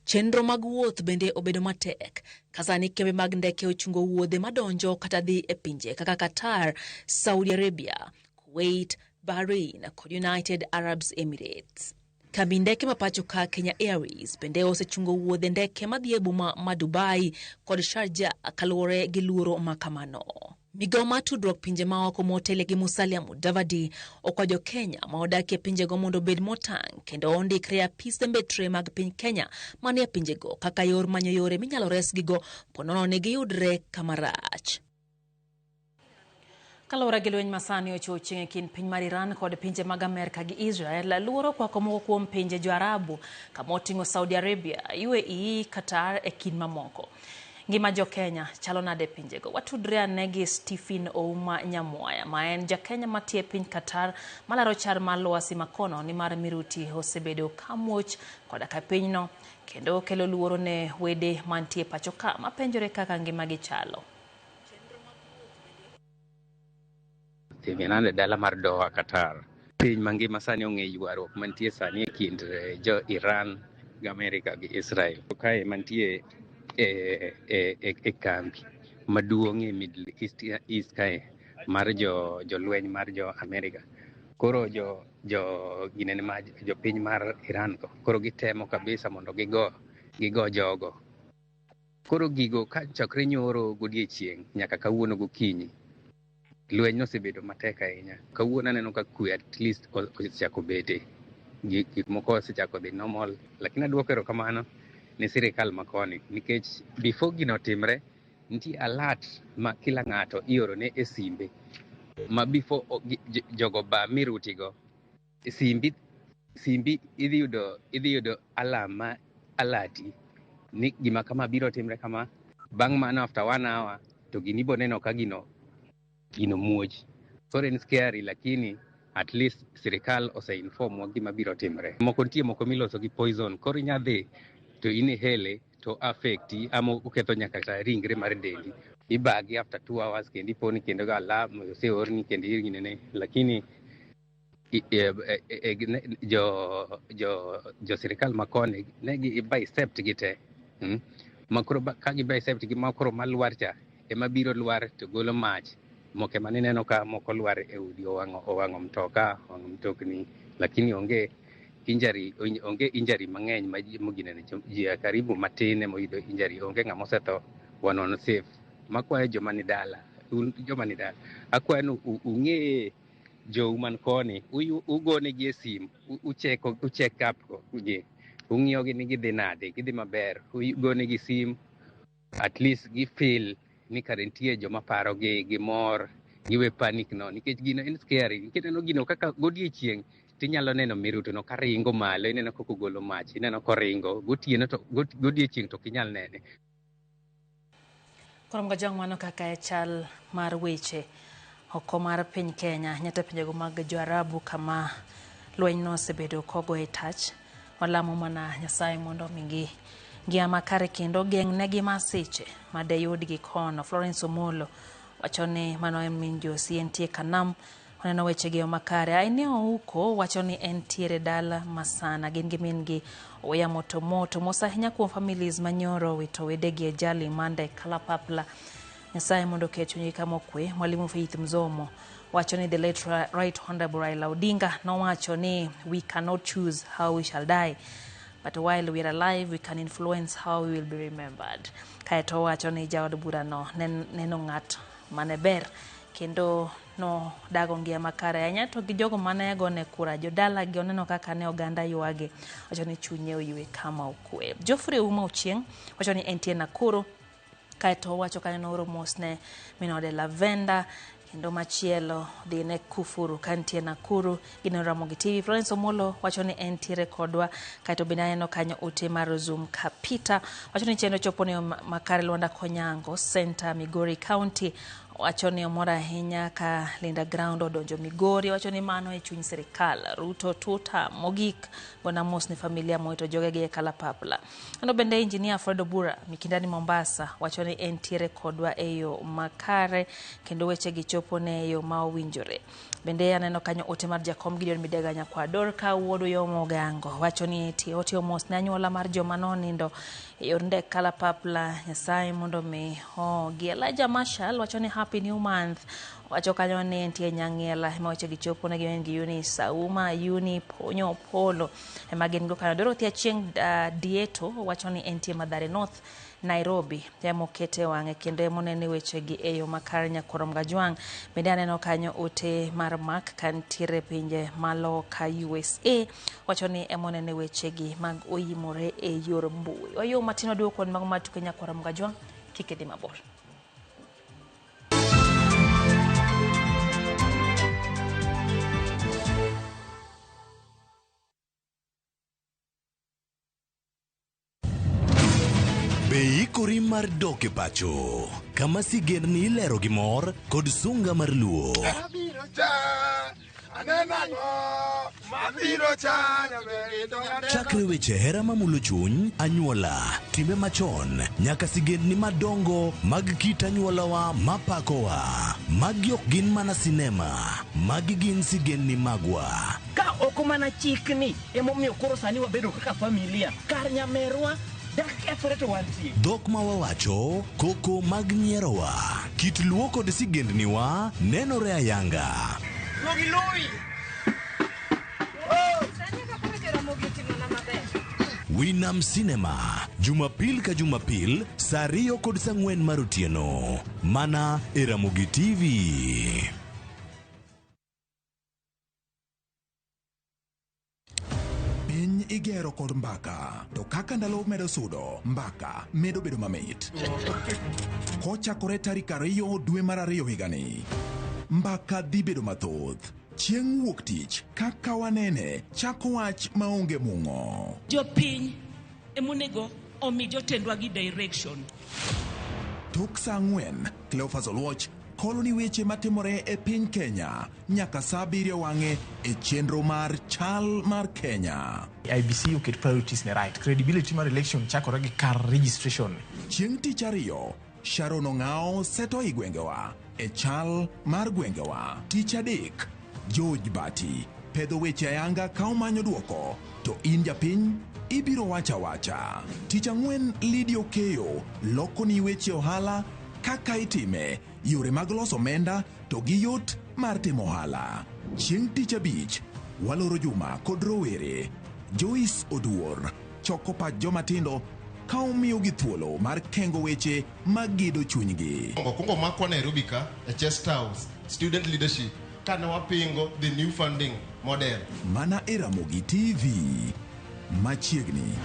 S1: Chenro mag wuoth bende obedo matek kasani kembe mag ndeke ochungo wuodhe madonjo kata dhi e pinje kaka Qatar, Saudi Arabia, Kuwait, Bahrain kod United Arab Emirates. Kambi ndeke mapacho ka Kenya Airways bende osechungo wuodhe ndeke madhi e boma ma Dubai kod Sharjah kaluwore gi luoro makamano. Migawo mar tudruok pinje maoko motele gi Musalia Mudavadi okwajo Kenya ma odakie pinjego mondo obed motang' kendo ondikre apise mbetre mag piny Kenya manie pinjego kaka yor manyo yore minyalo resgigo ponono ne giyudre kamarach. Kalora gi lweny masani ochoching e kind piny mar Iran kod pinje mag Amerika gi Israel luoro kwako moko kuom pinje Jo-Arabu kama oting'o Saudi Arabia, UAE, Qatar e kind mamoko. Ngima Jo-Kenya chalo nade pinjego. Watudre ane gi Stephen Ouma Nyamwaya ma en Ja-Kenya matie piny Qatar malaro char mar lwasi makono ni mar miruti osebedo kamuoch koda ka pinyno kendo kelo luoro ne wede mantie pacho ka mapenjore kaka ngimagi chalo.
S8: Timinane dala mar Doha, Qatar. Piny mangima sani ong'e ywaruok mantie sani e kind Jo-Iran gi Amerika gi Israel. Kae mantie e kambi maduong' e Middle East kae mar jolweny mar Jo-Amerika. Koro jo piny mar Iran koro gitemo kabisa mondo gigo jogo. Koro gigo ka chakre nyoro godiechieng' nyaka kawuono gokinyi. Lweny nosebedo matek ahinya. Kawuono aneno ka kwe at least osechako bete. Gik moko osechako dhi normal. Lakini aduoko erokamano ne sirikal makoni nikech before gino timre nitie alert ma kila ng'ato iorone e simbe ma before jogo ba mirutigo simbi idhi yudo alama alati ni gima kama biro timre kama. Bang' mano after 1 hour to gini bo neno ka gino gino muoch. Koro en scary, lakini at least sirikal oseinform wa gima biro timre. Moko nitie moko miloso gi poison, koro inyadhi to inhale to affecti ama uketho nyaka ringre mar dendi. Ibagi after 2 hours kendo iponi kendo ga alarm oseorni kendo irinene, lakini jo sirikal makone negi bicep gite makoro kagi bicep gi makoro malwar cha ema biro lwar to golo mach moke maneno ka moko lwar e udi owango mtoka owango mtokni, lakini onge injury mang'eny ma moginene ji karibu matine moyudo injury, onge ng'ama osetho wanono safe. Makwayo joma ni dala akwayo no ung'e jo man koni ugone gi sim check up ung'iyo gi ni gidhi nade, gidhi maber, ugone gi sim at least gi feel ni karentie joma paro gi mor giwe panic no, nikech gino en scary. Nikech neno gino kaka godiechieng' tinyalo neno miruto no karingo malo, ineno koko golo mach, ineno koringo gotieno to godiechieng' to kinyal nene.
S1: Korom ga jang mano kaka e chal mar weche oko mar piny Kenya, nyata pinjego mag jo-Arabu kama lweny no osebedo kogo e tach. Walamo mana Nyasaye mondo mingi ngia makare kendo geng'negi masiche madeyudgi kono. Florence Omolo wacho ni mano en min josi entie Kanam, oneno wechegi makare. Aineo huko wacho ni entiere dala masana, gin gi min gi oya moto mosa ahinya kuom families manyoro wito wedegi ajali mande kalapapla. Nyasaye mondo kechunyi kama okwe. Mwalimu Faith Mzomo wacho ni the late right honorable Raila Odinga no wacho ni we cannot choose how we shall die, but while we are alive we can influence how we will be remembered. Kaeto wacho ni jaod bura no neno ng'at mane ber kendo no dago ngia makare ahinya to gi jogo mane gone kura jodala gi oneno kaka ne oganda ywage, wacho ni chunye oywe kama okwe. Geoffrey Uma Ochieng wacho ni entie Nakuru, kaeto wacho kaneno oro mosne minode Lavenda kendo machielo dhine Kufuru kantie Nakuru gino Ramogi TV. Florence Omolo wacho ni entiere kodwa, kaeto bende aneno kanyo ote mar Zoom Kapita wacho ni chendo chopo ne makare Lwanda Konyango Center Migori County, wacho ni omora ahinya ka Linda Ground odonjo Migori, wacho ni mano e chuny sirikal Ruto tuta mogik gona mos ni familia moito jogegi e kalapapla. Ando bende engineer Fredo Bura Mikindani Mombasa wacho ni entiere kodwa eyo makare kendo weche gi chopo ne eyo ma owinjore. Bende aneno kanyo ote mar Jakom Gideon Midega Nyakwador ka wuodo yo Mogango, wacho ni ote mos ne anyuola mar joma nonindo yornde kalapapla. Nyasaye mondo mi Elijah Marshall wacho ni happy new month, wacho kanyo ni entie Nyang'ela ema weche gi chopo ne gi Uni Sauma Uni Ponyo Polo ema gin go kanyo. Dorothea Chieng Dieto wacho ni entie Mathare North Nairobi emo kete wang'e kendo emo nene weche gi eyo makare Nyakorom Gajwang. Bende aneno kanyo ote mar Mark kantiere pinje malo ka USA, wacho ni emo nene weche gi mag oyimore e yor mbui. Oyo matino duo kon mag matuke Nyakorom Gajwang kikedi mabor.
S4: Beikori mar doke pacho kama sigendni ilero gi mor kod sunga mar luo. Chakre weche hera mamulo chuny, anyuola, timbe machon, nyaka sigendni madongo mag kit anyuolawa mapakowa. Magi ok gin mana sinema, magi gin sigendni magwa.
S9: Ka oko mana chikni emomiyo koro sani wabedo kaka familia kar nyamerwa
S4: dhok ma wawacho, koko mag nyierowa, kit luo kod sigendniwa nenore ayanga. Winam Cinema, Jumapil ka Jumapil, saa 2 kod saa 4 mar otieno, mana e Ramogi TV.
S11: Igero kod mbaka, to kaka ndalo medo sudo, mbaka medo bedo mamit. Kochakore tarik 2 dwe mar 2 higani, mbaka dhi bedo mathoth. Chieng' wuok tich, kaka wanene, chako wach maonge mung'o.
S12: Jopiny emonego omi jotendwa gi direction.
S11: Tok saa 4, Cleophas Oluoch koloni weche matimore e piny Kenya nyaka saa 7 wang'e e chenro mar chal mar Kenya.
S13: IBC oket priorities ne right. Credibility mar election chakore gi kar registration.
S11: Chieng' tich ariyo, Sharon Ong'ao seto i gwengewa e chal mar gwengewa. Tich adek, George Bati pedho weche ayanga ka omanyo duoko, to in japiny ibiro wacha. Tich ang'wen, Lydia Keyo loko ni weche ohala kaka itime, yore mag loso omenda to gi yot mar timo ohala. Chieng' tich abich, Waloro Juma kod rowere, Joyce Oduor choko pach jomatindo ka omiyo gi thuolo mar kengo weche magido chunygi.
S14: Kungo makwa Nairobi ka e Chest House student leadership kana wapingo the new funding model.
S11: Mana e Ramogi TV machiegni.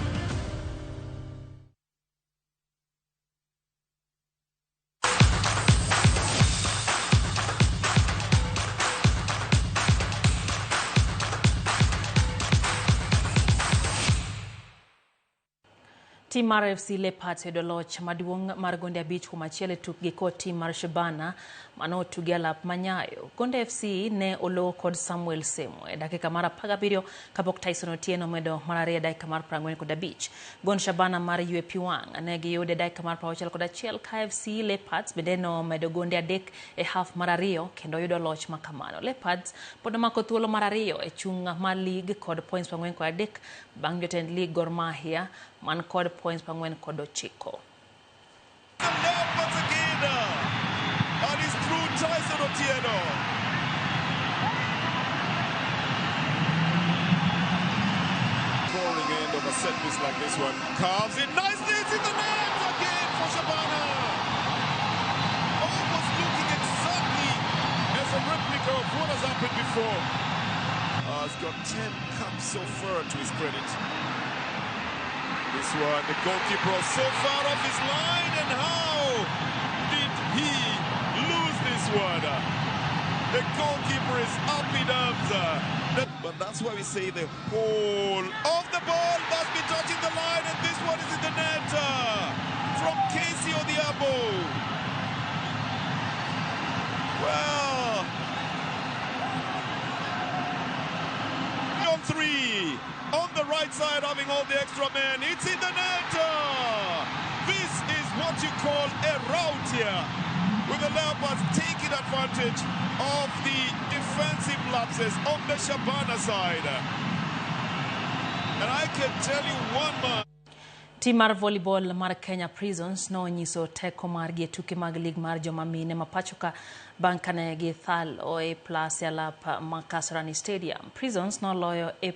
S1: Tim mar FC Leopards yudo loch maduong' mar gonde 5 kuom 1 tukgi kod tim mar Shabana mano tugi alap manyayo. Gonde FC ne olo kod Samuel Semo e dakika mar 17 kapok Tyson Otieno medo mar 2 dakika mar 45. Gond Shabana mar UAP Wang ne giyude dakika mar 61 ka FC Leopards bende no medo gonde 3 e half mar 2 kendo yudo loch makamano. Leopards pod omako thuolo mar 2 e chung' mar league kod points 43 bang' jotend league Gor Mahia man kod points 49.
S15: Leopards again, and it's through Tyson Otieno. Pouring end of a set piece like this one, carves it nicely, it's in the net again for Shabana. Almost looking exactly as a replica of what has happened before. He's got 10 caps so far to his credit. This one, the goalkeeper was so far off his line, and how did he lose this one? The goalkeeper is up in arms. But that's why we say the whole of the ball must be touching the line, and this one is in the net from Casey Odiabo. Well, on 3. On the right side, having all the extra men. It's in the net. This is what you call a rout here. With the Leopards taking advantage of the defensive lapses on the Shabana side. And I can tell you one man.
S1: Team mar volleyball mar Kenya Prisons no nyiso teko mar gi tuke mag league mar joma mine mapachoka bankane gi thal o A+ alap Makasarani Stadium. Prisons no loyo A+.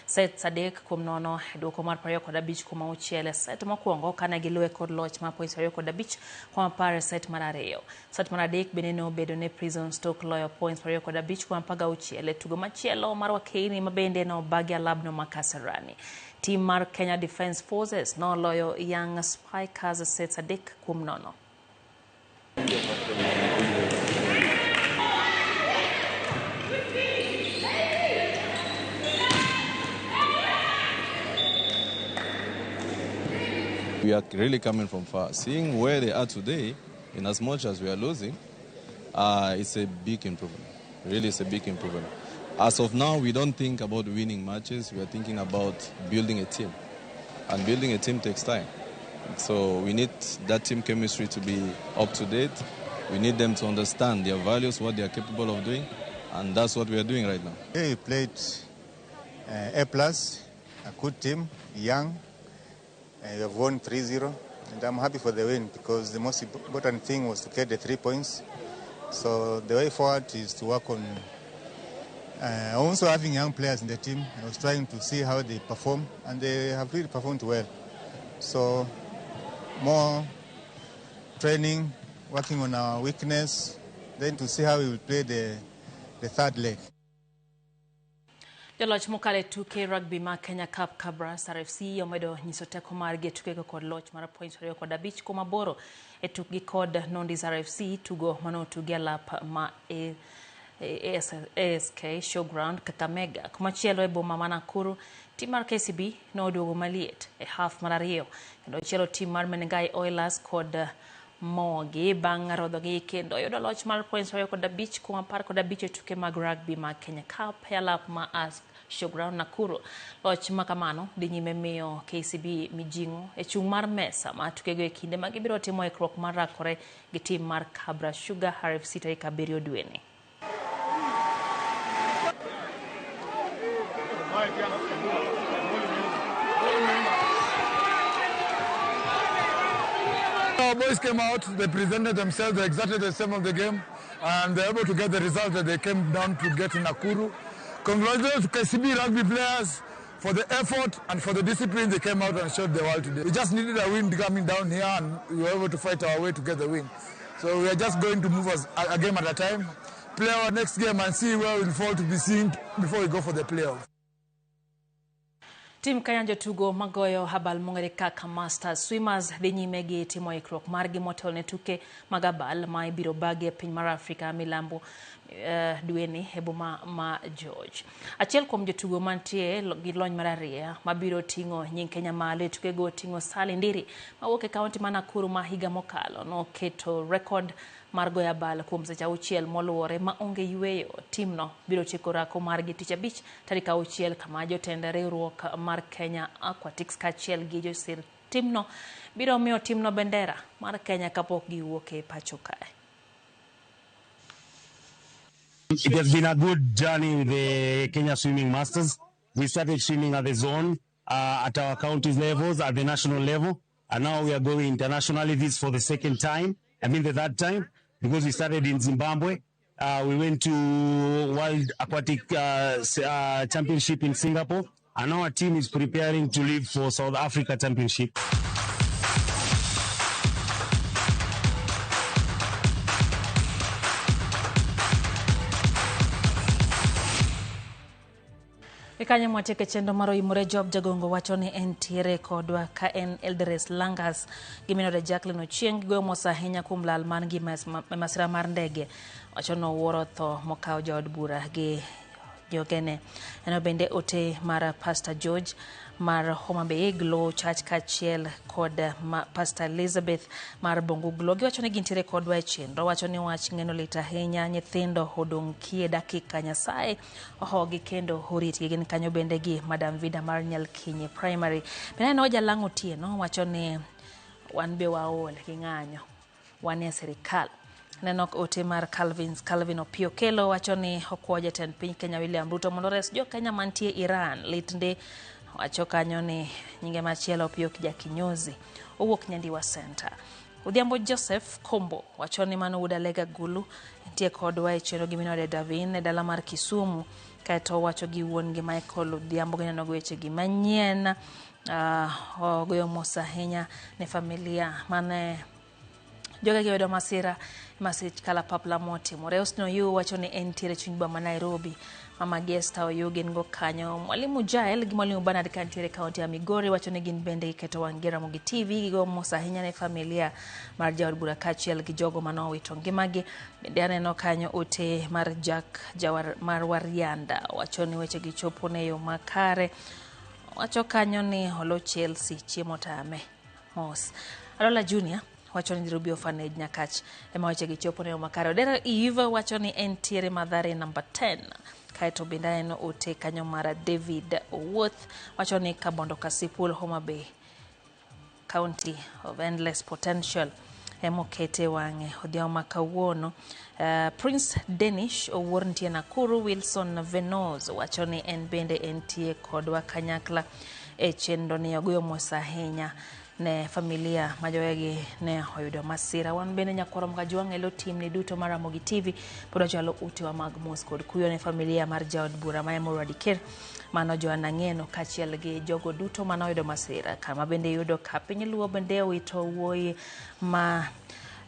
S1: Set sadek kuom nono duoko mar 25 kuom 6 set mokwongo kana gi loyo kod loch mar 25 kuom 10 set mar 2. Set mar 3 bende no bedo ne Prisons tok loyo points 25 kuom 16 tugo machielo mar Wakeni mabende no bagi alab no Makasarani. Team mar Kenya Defence Forces no loyo Young Spikers sets 3 kuom nono.
S16: We are really coming from far. Seeing where they are today, in as much as we are losing, it's a big improvement. Really, it's a big improvement. As of now, we don't think about winning matches. We are thinking about building a team. And building a team takes time. So we need that team chemistry to be up to date. We need them to understand their values, what they are capable of doing. And that's what we are doing right now.
S23: We played A+, a good team, young. We have won 3-0. And I'm happy for the win because the most important thing was to get the 3 points. So the way forward is to work on also having young players in the team. I was trying to see how they perform, and they have really performed well. So more training, working on our weakness, then to see how we will play the third leg.
S1: Joloch mokale tuke rugby ma Kenya Cup Kabras RFC yomedo nyiso teko mar gi tuke kod loch mar points 25 kuom 8 e tukgi kod Nondis RFC tugo mano tuge alap ma ASK Showground Kakamega. Kumachielo e boma ma Nakuru, team mar KCB no oduogo maliet e half mar 2 kendo chielo team mar Menengai Oilers kod mogi bang' rodhogi kendo yudo loch mar points 25 kuom 15 e tuke mag rugby mag Kenya Cup e alap ma Ask Showground Nakuru. Loch makamano dhi nyime miyo KCB mijing'o e chung' mar mesa ma tukego e kinde ma gibiro timo ikruok mar rakore gi tim mar Kabra Sugar RFC tarik 7 dwe ni.
S6: Our boys came out, they presented themselves, they're exactly the same of the game, and they're able to get the result that they came down to get in Nakuru. Congratulations to KCB rugby players for the effort and for the discipline they came out and showed the world today. We just needed a win coming down here, and we were able to fight our way to get the win. So we are just going to move us a game at a time, play our next game and see where we'll fall to be seen before we go for the playoff.
S1: Tim Kenya jotugo magoyo habal mong'ere kaka Master Swimmers dhi nyime gi timo ikruok margi motel ne tuke mag abal ma ibiro bagi e piny mar Afrika milambo dweni e boma ma George. Achiel kuom jotugo mantie gi lony mar ariyo mabiro ting'o nying Kenya malo e tukego ting'o Sally Ndiri mawuok e kaunti ma Nakuru ma higa mokalo noketo rekod mar goyo abal kuom seche 6 moluwore ma onge yweyo. Timno biro tieko rako margi tich abich tarik 6 kama jotend riwruok mar Kenya Aquatics kaachiel gi josir timno biro miyo timno bendera mar Kenya kapok giwuok e pacho kae.
S10: It has been a good journey with the Kenya Swimming Masters. We started swimming at the zone, at our county levels, at the national level, and now we are going internationally. This for the second time, the third time, because we started in Zimbabwe. We went to World Aquatic Championship in Singapore, and our team is preparing to leave for South Africa Championship.
S1: Ikanya mwateke chendo maro imure Job Jagongo wacho ni entiere kodwa ka en Eldoret Langas giminore Jacqueline Ochieng goyo mos ahinya kuom lal man gi masira mar ndege wacho no wuoro tho mokawo jaod bura gi jogene. Eno bende ote mar Pastor George mar Homa Bay Glow Church kachiel kod Pastor Elizabeth mar Bongo Glow giwacho ni gintiere kodwa e chenro. Wacho ni wach ng'eno lit ahinya nyithindo odong' kie dakika Nyasaye ohogi kendo oritgi gin kanyo bende gi Madam Vida mar Nyalkinyi Primary. Bende no Jalang' Otieno wacho ni wan be waol gi ng'anyo wan e sirikal. Nenok ote mar Calvin Opio Kelo wacho ni okwo jatend piny Kenya William Ruto mondo res jo Kenya mantie Iran. Litnde wacho kanyo ni nyinge machielo Opio Kijakinyozi owuok Nyandiwa Center. Udhiambo Joseph Kombo wacho ni mano Uda Lega Gulu entie kodwa e chero gi minode Davin e dala mar Kisumu kaeto wacho gi wuon gi Michael Udhiambo gineno weche gi manyien ogoyo mos ahinya ne familia mane joga giwedo masira masich kala papla motimore. Osno yu wacho ni entiere chuny boma Nairobi mama Gesta oyugin go kanyo. Mwalimu Jael gi mwalimu Bernard kantiere kaunti ya Migori wacho ni gin bende iketo wangira mogi TV gigo mos ahinya ne familia mar jaod bura kaachiel gi jogo manowito ngimagi. Bende aneno kanyo ote mar Jack Jawar mar Warianda wacho ni weche gi chopo ne yo makare. Wacho kanyo ni holo Chelsea chiemo tame mos. Alola Junior wacho ni Ruby Orphanage Nyakach ema weche gi chopo ne yo makare. Odera Eve wacho ni entiere Mathare number 10 kaeto bende en ote kanyo mar David Owuoth wacho ni Kabondo Kasipul Homa Bay County of Endless Potential emokete wang'e odhiambo ma kawuono. Prince Danish owuor nitie Nakuru. Wilson Venoz wacho ni en bende entie kodwa kanyakla e chenro ni ogoyo mos ahinya ne familia majowegi ne oyudo masira. Wan bende nyakwaro mga juang' elo tim ni duto mar Ramogi TV pod chalo utewa mag mos kod kuyo ne familia mar jaod bura ma Emurua Dikir mano Joanna Ng'eno kaachiel gi jogo duto mano oyudo masira kama bende yudo ka piny Luo bende owito wuoyi ma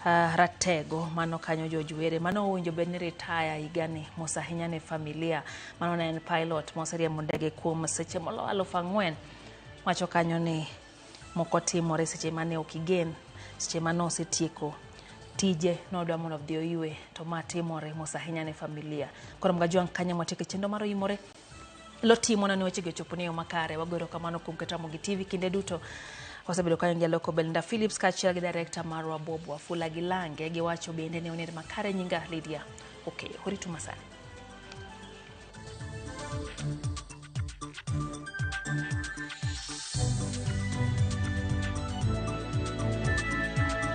S1: ratego mano kanyo jojwere mano owinjo bed ni retire higani mos ahinya ne familia mano ne en pilot moseriembo ndege kuom seche molo 4,000 wacho kanyo ni moko timore seche mane okigen seche mane osetieko tije nodwa mondo odhi oywe to ma timore mos ahinya ne familia. Koro mga juang' kanyo mwatieke chendo maro yimore lo timo na ni weche gi chopo ne yo makare. Wagoro kamano kuom keto Ramogi TV kinde duto Osebedo ka ngia loko Belinda Phillips kachiel gi director marwa Bob Wafula Gilange giwacho bende ne oner makare nyinga Lydia. Okay, horitu masana.